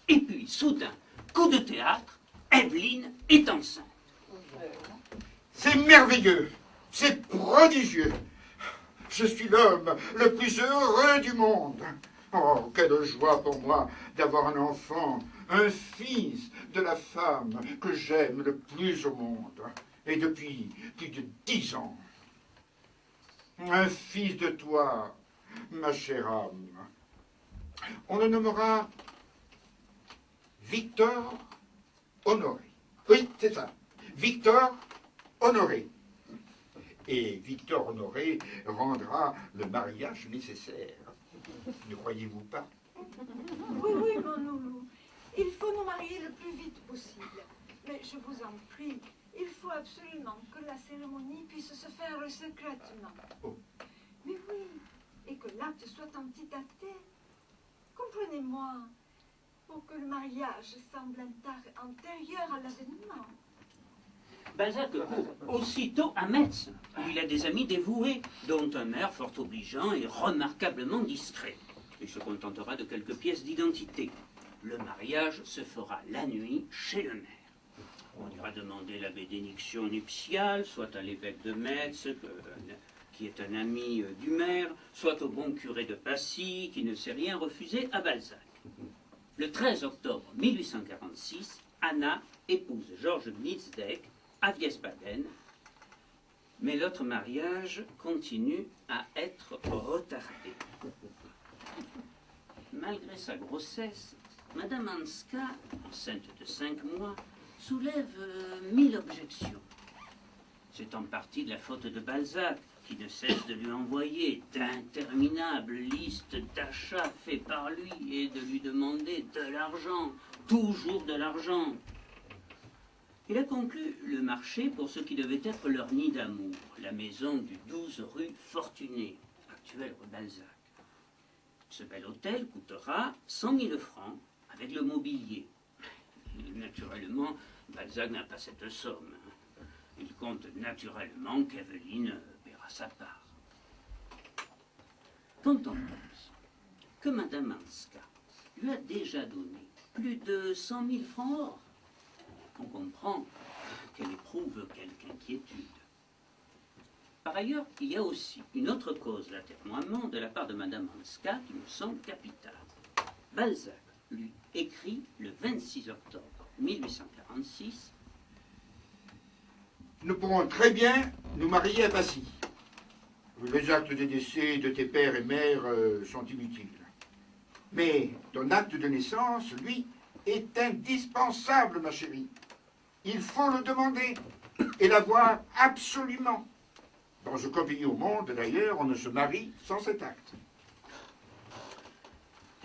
Et puis, soudain, coup de théâtre, Éveline est enceinte. C'est merveilleux, c'est prodigieux. Je suis l'homme le plus heureux du monde. Oh, quelle joie pour moi d'avoir un enfant, un fils de la femme que j'aime le plus au monde. Et depuis plus de 10 ans. Un fils de toi, ma chère âme. On le nommera Victor Honoré. Oui, c'est ça. Victor Honoré. Et Victor Honoré rendra le mariage nécessaire. Ne croyez-vous pas? Oui, mon loulou. Il faut nous marier le plus vite possible. Mais je vous en prie, il faut absolument que la cérémonie puisse se faire secrètement. Oh. Mais oui, et que l'acte soit en tête-à-tête. Comprenez-moi, pour que le mariage semble antérieur à l'avènement. Balzac court aussitôt à Metz, où il a des amis dévoués, dont un maire fort obligeant et remarquablement discret. Il se contentera de quelques pièces d'identité. Le mariage se fera la nuit chez le maire. On ira demander la bénédiction nuptiale, soit à l'évêque de Metz, qui est un ami du maire, soit au bon curé de Passy, qui ne sait rien refuser à Balzac. Le 13 octobre 1846, Anna épouse Georges Mzinek à Wiesbaden, mais l'autre mariage continue à être retardé. Malgré sa grossesse, Madame Hanska, enceinte de 5 mois, soulève 1000 objections. C'est en partie de la faute de Balzac, qui ne cesse de lui envoyer d'interminables listes d'achats faits par lui et de lui demander de l'argent, toujours de l'argent. Il a conclu le marché pour ce qui devait être leur nid d'amour, la maison du 12 rue Fortuné, actuelle rue Balzac. Ce bel hôtel coûtera 100 000 francs avec le mobilier. Naturellement, Balzac n'a pas cette somme. Il compte naturellement qu'Evelyne paiera sa part. Quand on pense que Madame Hanska lui a déjà donné plus de 100 000 francs or, on comprend qu'elle éprouve quelque inquiétude. Par ailleurs, il y a aussi une autre cause d'atermoiement de la part de Madame Hanska qui me semble capitale. Balzac lui écrit le 26 octobre 1846 « Nous pourrons très bien nous marier à Passy. Les actes de décès de tes pères et mères sont inutiles. Mais ton acte de naissance, lui, est indispensable, ma chérie. Il faut le demander et l'avoir absolument. Dans aucun pays au monde, d'ailleurs, on ne se marie sans cet acte. »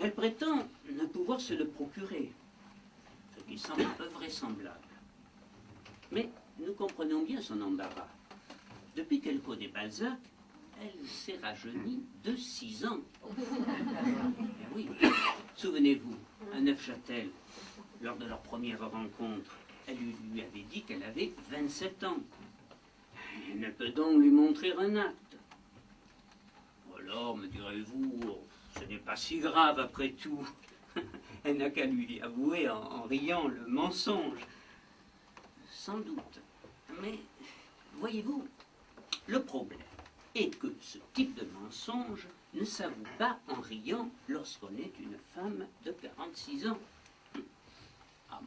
Elle prétend ne pouvoir se le procurer, ce qui semble peu vraisemblable. Mais nous comprenons bien son embarras. Depuis qu'elle connaît Balzac, elle s'est rajeunie de 6 ans. Eh oui, souvenez-vous, à Neufchâtel, lors de leur première rencontre, elle lui avait dit qu'elle avait 27 ans. Elle ne peut donc lui montrer un acte. Alors, me direz-vous, ce n'est pas si grave après tout. Elle n'a qu'à lui avouer en riant le mensonge. Sans doute. Mais, voyez-vous, le problème est que ce type de mensonge ne s'avoue pas en riant lorsqu'on est une femme de 46 ans. À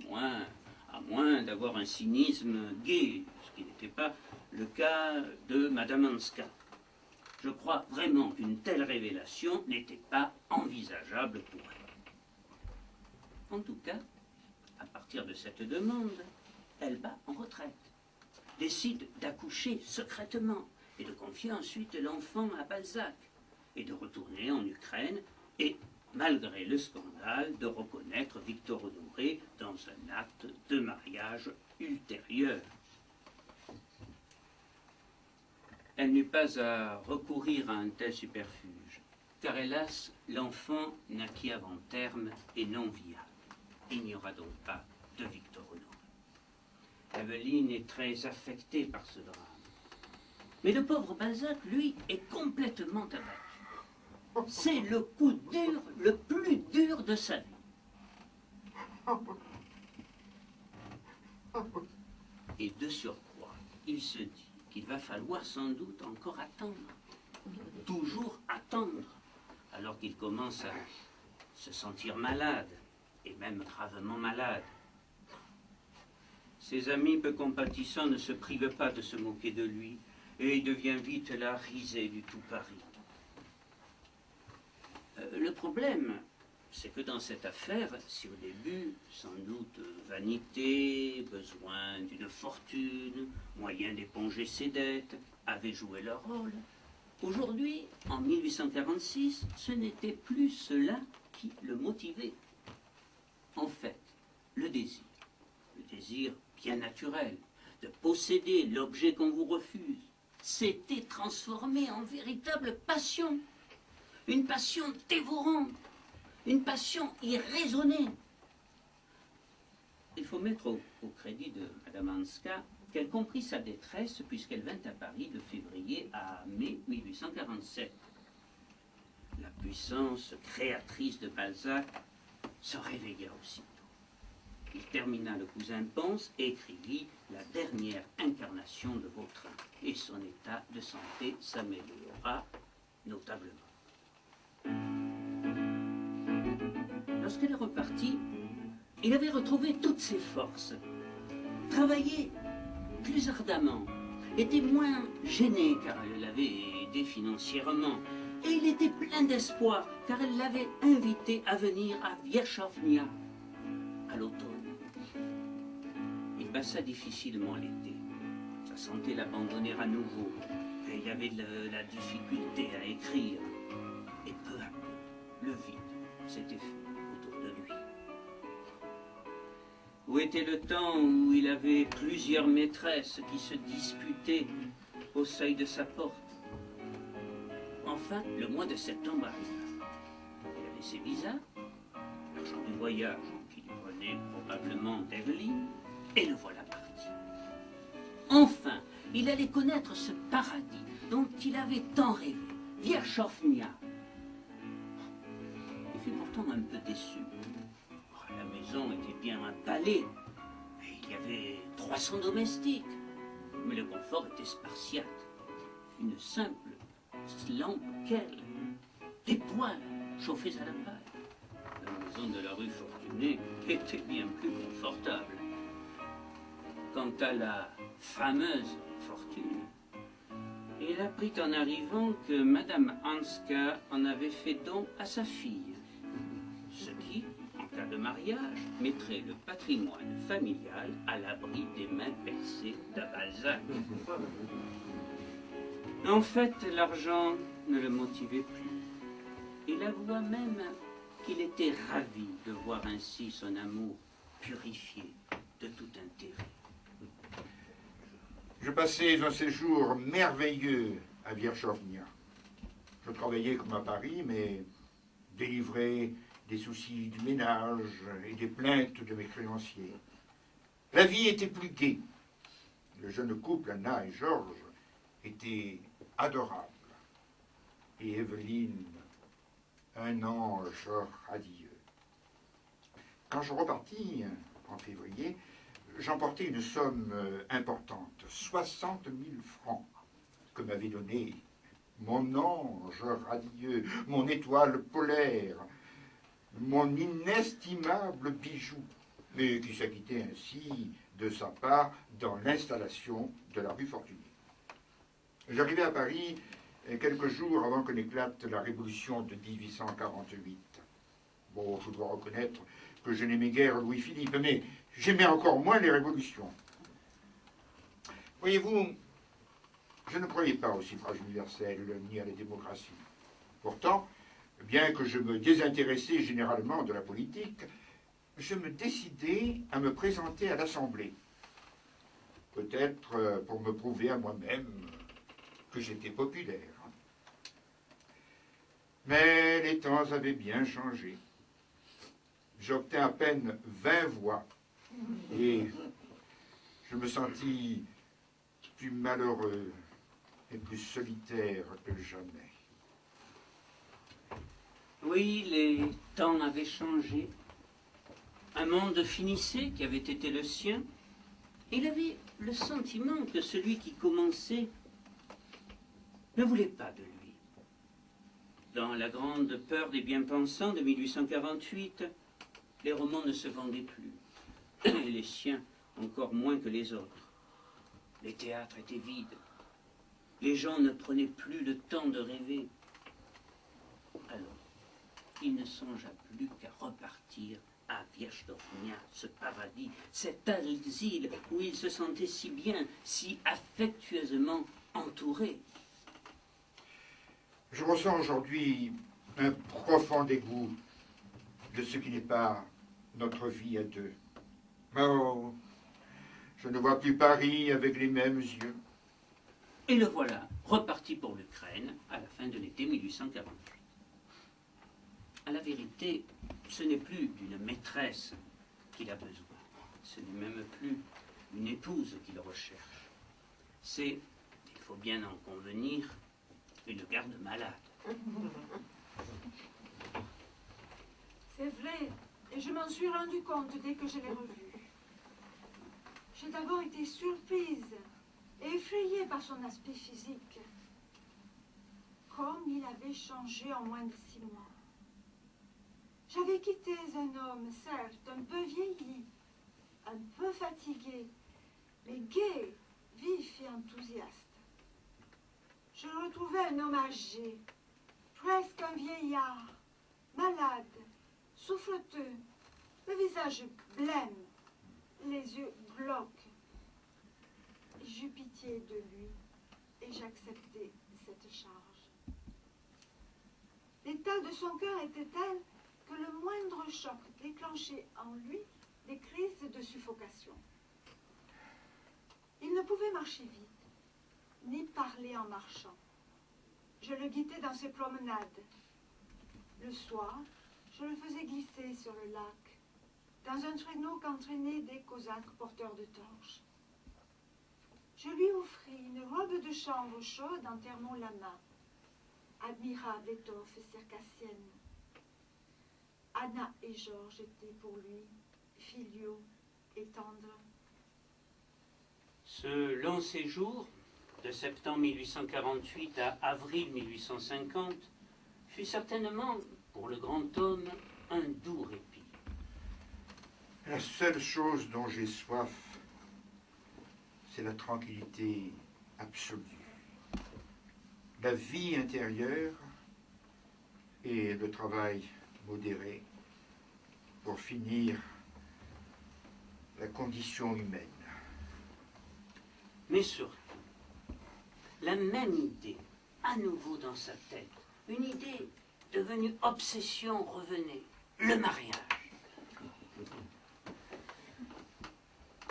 moins d'avoir un cynisme gai, ce qui n'était pas le cas de Madame Hanska. Je crois vraiment qu'une telle révélation n'était pas envisageable pour elle. En tout cas, à partir de cette demande, elle bat en retraite, décide d'accoucher secrètement et de confier ensuite l'enfant à Balzac et de retourner en Ukraine et, malgré le scandale, de reconnaître Victor Honoré dans un acte de mariage ultérieur. Elle n'eut pas à recourir à un tel superfuge, car hélas, l'enfant naquit avant terme et non viable. Il n'y aura donc pas de Victor Honoré. Evelyne est très affectée par ce drame. Mais le pauvre Balzac, lui, est complètement abattu. C'est le coup dur, le plus dur de sa vie. Et de surcroît, il se dit qu'il va falloir sans doute encore attendre. Toujours attendre, alors qu'il commence à se sentir malade, et même gravement malade. Ses amis peu compatissants ne se privent pas de se moquer de lui, et il devient vite la risée du tout Paris. Le problème, c'est que dans cette affaire, si au début, sans doute vanité, besoin d'une fortune, moyen d'éponger ses dettes, avaient joué leur rôle, aujourd'hui, en 1846, ce n'était plus cela qui le motivait. En fait, le désir bien naturel, de posséder l'objet qu'on vous refuse, s'était transformé en véritable passion. Une passion dévorante, une passion irraisonnée. Il faut mettre au crédit de Madame Hanska qu'elle comprit sa détresse puisqu'elle vint à Paris de février à mai 1847. La puissance créatrice de Balzac se réveilla aussitôt. Il termina Le Cousin Pons et écrivit La dernière incarnation de Vautrin, et son état de santé s'améliora notablement. Lorsqu'elle est repartie, il avait retrouvé toutes ses forces, travaillait plus ardemment, était moins gêné car elle l'avait aidé financièrement, Et il était plein d'espoir, car elle l'avait invité à venir à Wierzchownia à l'automne. Il passa difficilement l'été. Sa santé l'abandonnait à nouveau. Et il y avait la difficulté à écrire. Et peu à peu, le vide s'était fait autour de lui. Où était le temps où il avait plusieurs maîtresses qui se disputaient au seuil de sa porte? Enfin, le mois de septembre arriva. Il avait ses visas, l'argent du voyage qui lui venait probablement d'Evelyn, et le voilà parti. Enfin, il allait connaître ce paradis dont il avait tant rêvé, Wierzchownia. Il fut pourtant un peu déçu. La maison était bien un palais, et il y avait 300 domestiques, mais le confort était spartiate. Une simple lampe quelle, des poêles chauffés à la paille. La maison de la rue Fortuné était bien plus confortable. Quant à la fameuse fortune, il apprit en arrivant que Madame Hanska en avait fait don à sa fille, ce qui, en cas de mariage, mettrait le patrimoine familial à l'abri des mains percées d'Abalzac. En fait, l'argent ne le motivait plus. Il avoua même qu'il était ravi de voir ainsi son amour purifié de tout intérêt. Je passais un séjour merveilleux à Wierzchownia. Je travaillais comme à Paris, mais délivrais des soucis du ménage et des plaintes de mes créanciers. La vie était plus gaie. Le jeune couple, Anna et Georges, était adorable. Et Evelyne, un ange radieux. Quand je repartis en février, j'emportai une somme importante, 60 000 francs, que m'avait donné mon ange radieux, mon étoile polaire, mon inestimable bijou, mais qui s'acquittait ainsi de sa part dans l'installation de la rue Fortuné. J'arrivai à Paris quelques jours avant que n'éclate la révolution de 1848. Bon, je dois reconnaître que je n'aimais guère Louis-Philippe, mais j'aimais encore moins les révolutions. Voyez-vous, je ne croyais pas au suffrage universel ni à la démocratie. Pourtant, bien que je me désintéressais généralement de la politique, je me décidai à me présenter à l'Assemblée. Peut-être pour me prouver à moi-même que j'étais populaire. Mais les temps avaient bien changé. J'obtins à peine 20 voix et je me sentis plus malheureux et plus solitaire que jamais. Oui, les temps avaient changé. Un monde finissait qui avait été le sien. Et il avait le sentiment que celui qui commençait ne voulait pas de lui. Dans la grande peur des bien-pensants de 1848, les romans ne se vendaient plus, et les siens encore moins que les autres. Les théâtres étaient vides. Les gens ne prenaient plus le temps de rêver. Alors, il ne songea plus qu'à repartir à Wierzchownia, ce paradis, cet asile où il se sentait si bien, si affectueusement entouré. Je ressens aujourd'hui un profond dégoût de ce qui n'est pas notre vie à deux. Oh, je ne vois plus Paris avec les mêmes yeux. Et le voilà, reparti pour l'Ukraine à la fin de l'été 1848. À la vérité, ce n'est plus d'une maîtresse qu'il a besoin. Ce n'est même plus une épouse qu'il recherche. C'est, il faut bien en convenir, une garde malade. C'est vrai, et je m'en suis rendu compte dès que je l'ai revu. J'ai d'abord été surprise et effrayée par son aspect physique. Comme il avait changé en moins de 6 mois. J'avais quitté un homme, certes, un peu vieilli, un peu fatigué, mais gai, vif et enthousiaste. Je retrouvais un homme âgé, presque un vieillard, malade, souffreteux, le visage blême, les yeux glauques. J'eus pitié de lui et j'acceptai cette charge. L'état de son cœur était tel que le moindre choc déclenchait en lui des crises de suffocation. Il ne pouvait marcher vite, ni parler en marchant. Je le guidais dans ses promenades. Le soir, je le faisais glisser sur le lac, dans un traîneau qu'entraînaient des cosaques porteurs de torches. Je lui offris une robe de chambre chaude en termon-lama, admirable étoffe circassienne. Anna et Georges étaient pour lui filiaux et tendres. Ce long séjour, de septembre 1848 à avril 1850, fut certainement, pour le grand homme, un doux répit. La seule chose dont j'ai soif, c'est la tranquillité absolue. La vie intérieure et le travail modéré pour finir la condition humaine. Mais surtout, la même idée, à nouveau dans sa tête, une idée devenue obsession revenait, le mariage.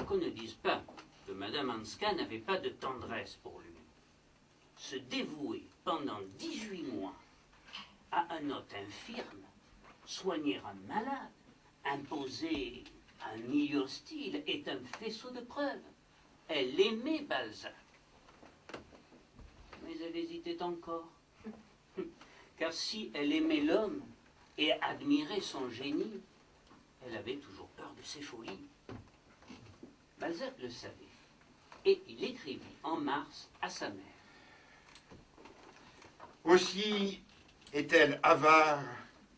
Qu'on ne dise pas que Madame Hanska n'avait pas de tendresse pour lui. Se dévouer pendant 18 mois à un hôte infirme, soigner un malade, imposer un milieu hostile est un faisceau de preuves. Elle aimait Balzac. Mais elle hésitait encore. Car si elle aimait l'homme et admirait son génie, elle avait toujours peur de ses folies. Balzac le savait. Et il écrivit en mars à sa mère. Aussi est-elle avare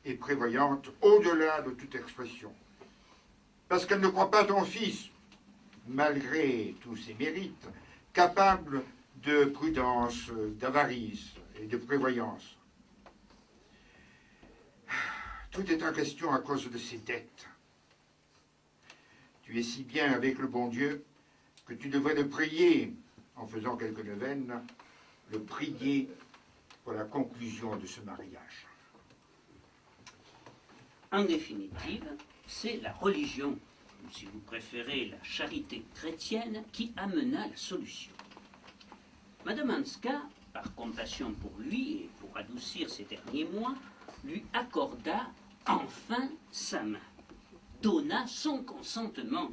et prévoyante au-delà de toute expression. Parce qu'elle ne croit pas ton fils, malgré tous ses mérites, capable de prudence, d'avarice et de prévoyance. Tout est en question à cause de ses dettes. Tu es si bien avec le bon Dieu que tu devrais le prier, en faisant quelques neuvaines, le prier pour la conclusion de ce mariage. En définitive, c'est la religion, ou si vous préférez la charité chrétienne, qui amena la solution. Madame Hanska, par compassion pour lui et pour adoucir ses derniers mois, lui accorda enfin sa main, donna son consentement.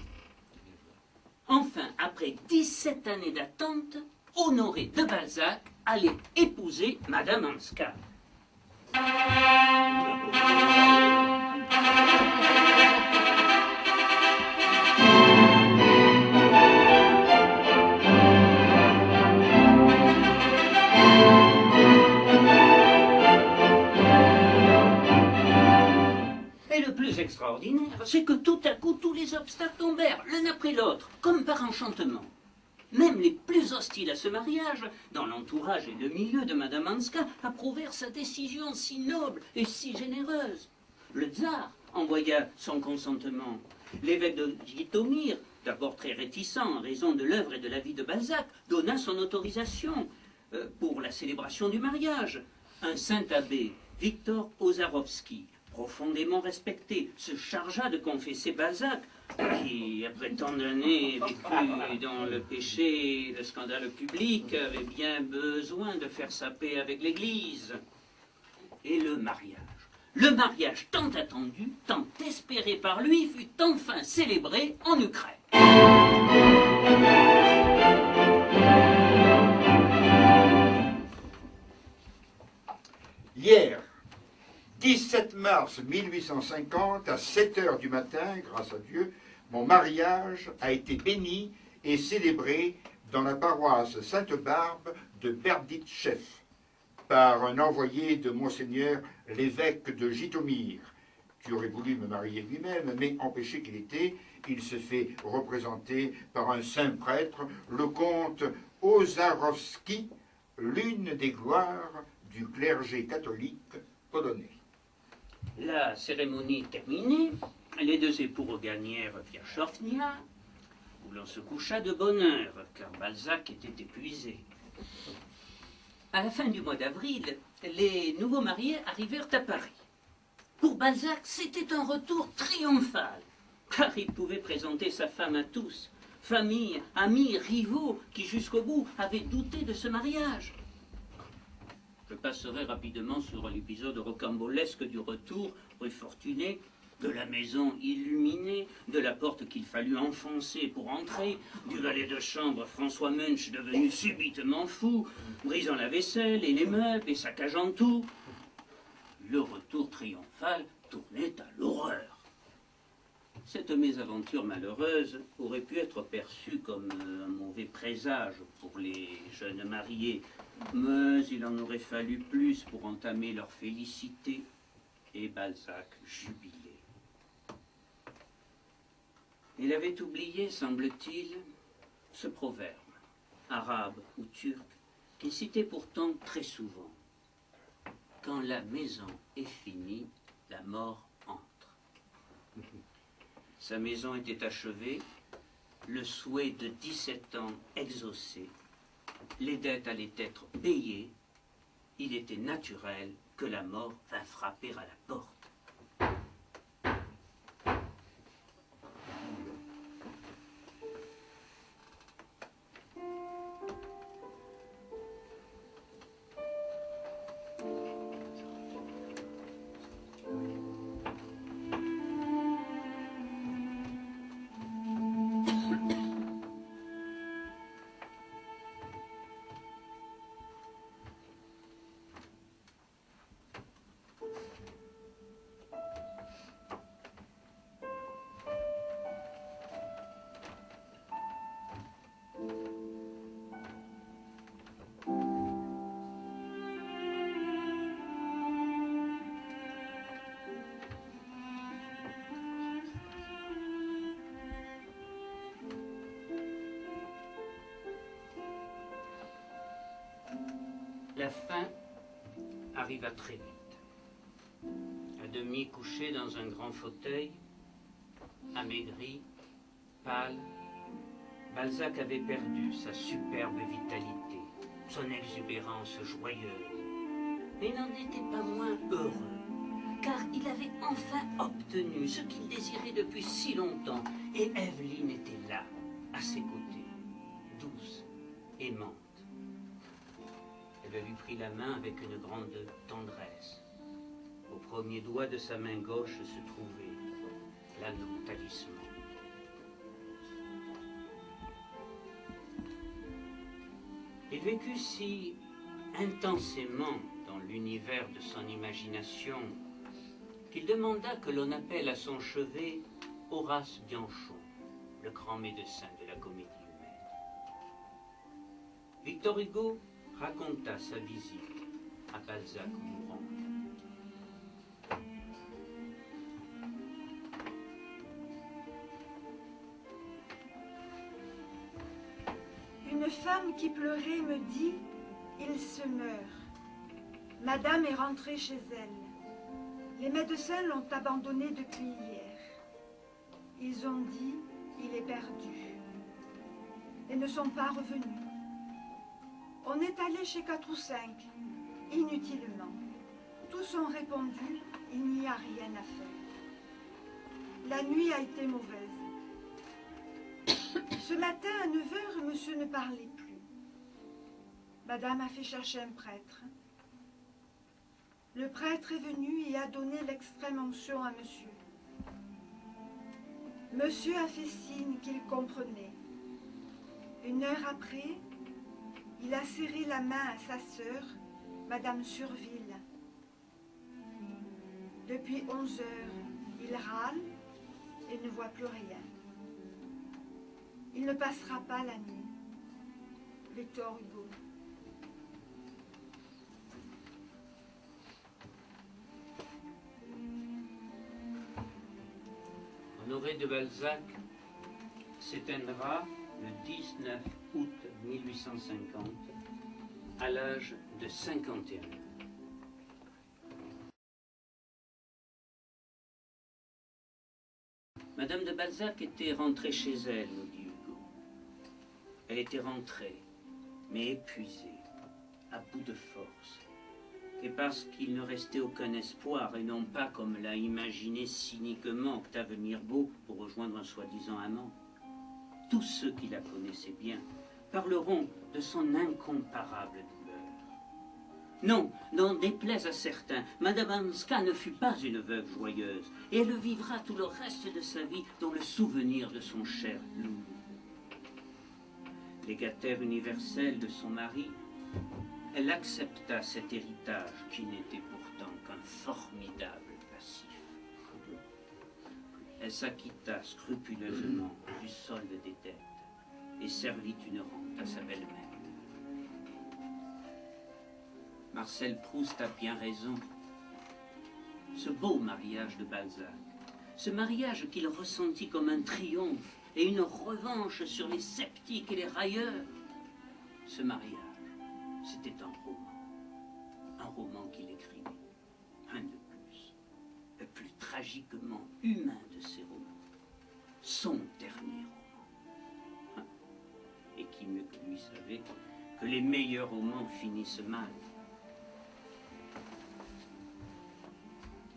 Enfin, après 17 années d'attente, Honoré de Balzac allait épouser Madame Hanska. Et le plus extraordinaire, c'est que tout à coup, tous les obstacles tombèrent, l'un après l'autre, comme par enchantement. Même les plus hostiles à ce mariage, dans l'entourage et le milieu de Madame Hanska, approuvèrent sa décision si noble et si généreuse. Le tsar envoya son consentement. L'évêque de Jitomir, d'abord très réticent en raison de l'œuvre et de la vie de Balzac, donna son autorisation pour la célébration du mariage. Un saint abbé, Victor Ozarovski, profondément respecté, se chargea de confesser Balzac, qui, après tant d'années vécues dans le péché et le scandale public, avait bien besoin de faire sa paix avec l'Église. Et le mariage tant attendu, tant espéré par lui, fut enfin célébré en Ukraine. Hier, 17 mars 1850, à 7 heures du matin, grâce à Dieu, mon mariage a été béni et célébré dans la paroisse Sainte-Barbe de Berditchev par un envoyé de Monseigneur l'évêque de Jitomir. Qui aurait voulu me marier lui-même, mais empêché qu'il était, il se fait représenter par un saint prêtre, le comte Ozarovski, l'une des gloires du clergé catholique polonais. La cérémonie terminée, les deux époux regagnèrent Wierzchownia, où l'on se coucha de bonne heure, car Balzac était épuisé. À la fin du mois d'avril, les nouveaux mariés arrivèrent à Paris. Pour Balzac, c'était un retour triomphal, car il pouvait présenter sa femme à tous, famille, amis, rivaux, qui jusqu'au bout avaient douté de ce mariage. Je passerai rapidement sur l'épisode rocambolesque du retour, rue Fortuné, de la maison illuminée, de la porte qu'il fallut enfoncer pour entrer, du valet de chambre François Munch devenu subitement fou, brisant la vaisselle et les meubles et saccageant tout. Le retour triomphal tournait à l'horreur. Cette mésaventure malheureuse aurait pu être perçue comme un mauvais présage pour les jeunes mariés, mais il en aurait fallu plus pour entamer leur félicité, et Balzac jubilait. Il avait oublié, semble-t-il, ce proverbe, arabe ou turc, qu'il citait pourtant très souvent. Quand la maison est finie, la mort entre. Sa maison était achevée, le souhait de 17 ans exaucé, les dettes allaient être payées, il était naturel que la mort vint frapper à la porte. La fin arriva très vite. À demi couché dans un grand fauteuil, amaigri, pâle, Balzac avait perdu sa superbe vitalité, son exubérance joyeuse. Mais il n'en était pas moins heureux, car il avait enfin obtenu ce qu'il désirait depuis si longtemps, et Evelyne était là, à ses côtés, douce, aimante. Elle lui prit la main avec une grande tendresse. Au premier doigt de sa main gauche se trouvait l'anneau talisman. Il vécut si intensément dans l'univers de son imagination qu'il demanda que l'on appelle à son chevet Horace Bianchon, le grand médecin de la comédie humaine. Victor Hugo raconta sa visite à Balzac mourant. Une femme qui pleurait me dit, il se meurt. Madame est rentrée chez elle. Les médecins l'ont abandonné depuis hier. Ils ont dit, il est perdu. Et ne sont pas revenus. On est allé chez 4 ou 5, inutilement. Tous ont répondu, il n'y a rien à faire. La nuit a été mauvaise. Ce matin, à 9 h, monsieur ne parlait plus. Madame a fait chercher un prêtre. Le prêtre est venu et a donné l'extrême onction à monsieur. Monsieur a fait signe qu'il comprenait. 1 heure après, il a serré la main à sa sœur, Madame Surville. Depuis 11 heures, il râle et ne voit plus rien. Il ne passera pas la nuit. Victor Hugo. Honoré de Balzac s'éteindra le 19 août 1850 à l'âge de 51 ans. Madame de Balzac était rentrée chez elle, nous dit Hugo. Elle était rentrée, mais épuisée, à bout de force. Et parce qu'il ne restait aucun espoir, et non pas comme l'a imaginé cyniquement Octave Mirbeau pour rejoindre un soi-disant amant. Tous ceux qui la connaissaient bien parleront de son incomparable douleur. Non, n'en déplaise à certains, Madame Hanska ne fut pas une veuve joyeuse, et elle vivra tout le reste de sa vie dans le souvenir de son cher Louvre. Légataire universel de son mari, elle accepta cet héritage qui n'était pourtant qu'un formidable passif. Elle s'acquitta scrupuleusement du solde des dettes et servit une rente à sa belle-mère. Marcel Proust a bien raison. Ce beau mariage de Balzac, ce mariage qu'il ressentit comme un triomphe et une revanche sur les sceptiques et les railleurs, ce mariage, c'était un roman qu'il écrivit, un de plus, le plus tragiquement humain de ses romans, son dernier roman. Et qui mieux que lui savait que les meilleurs romans finissent mal.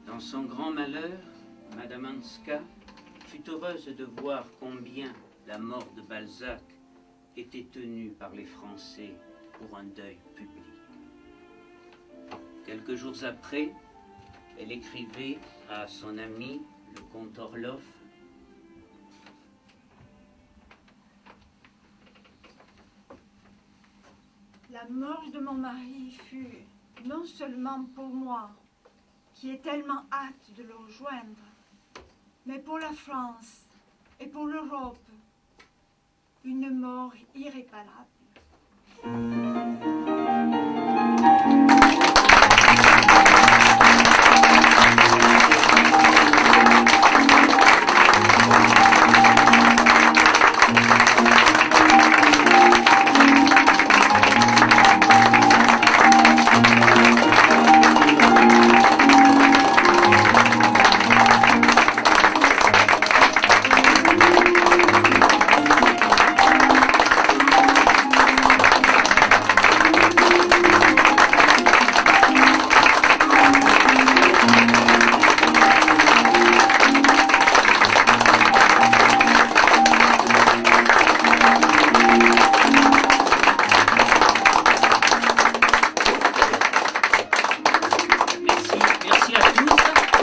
Dans son grand malheur, Madame Hanska fut heureuse de voir combien la mort de Balzac était tenue par les Français pour un deuil public. Quelques jours après, elle écrivait à son ami, le comte Orloff, La mort de mon mari fut non seulement pour moi, qui ai tellement hâte de le rejoindre, mais pour la France et pour l'Europe, une mort irréparable.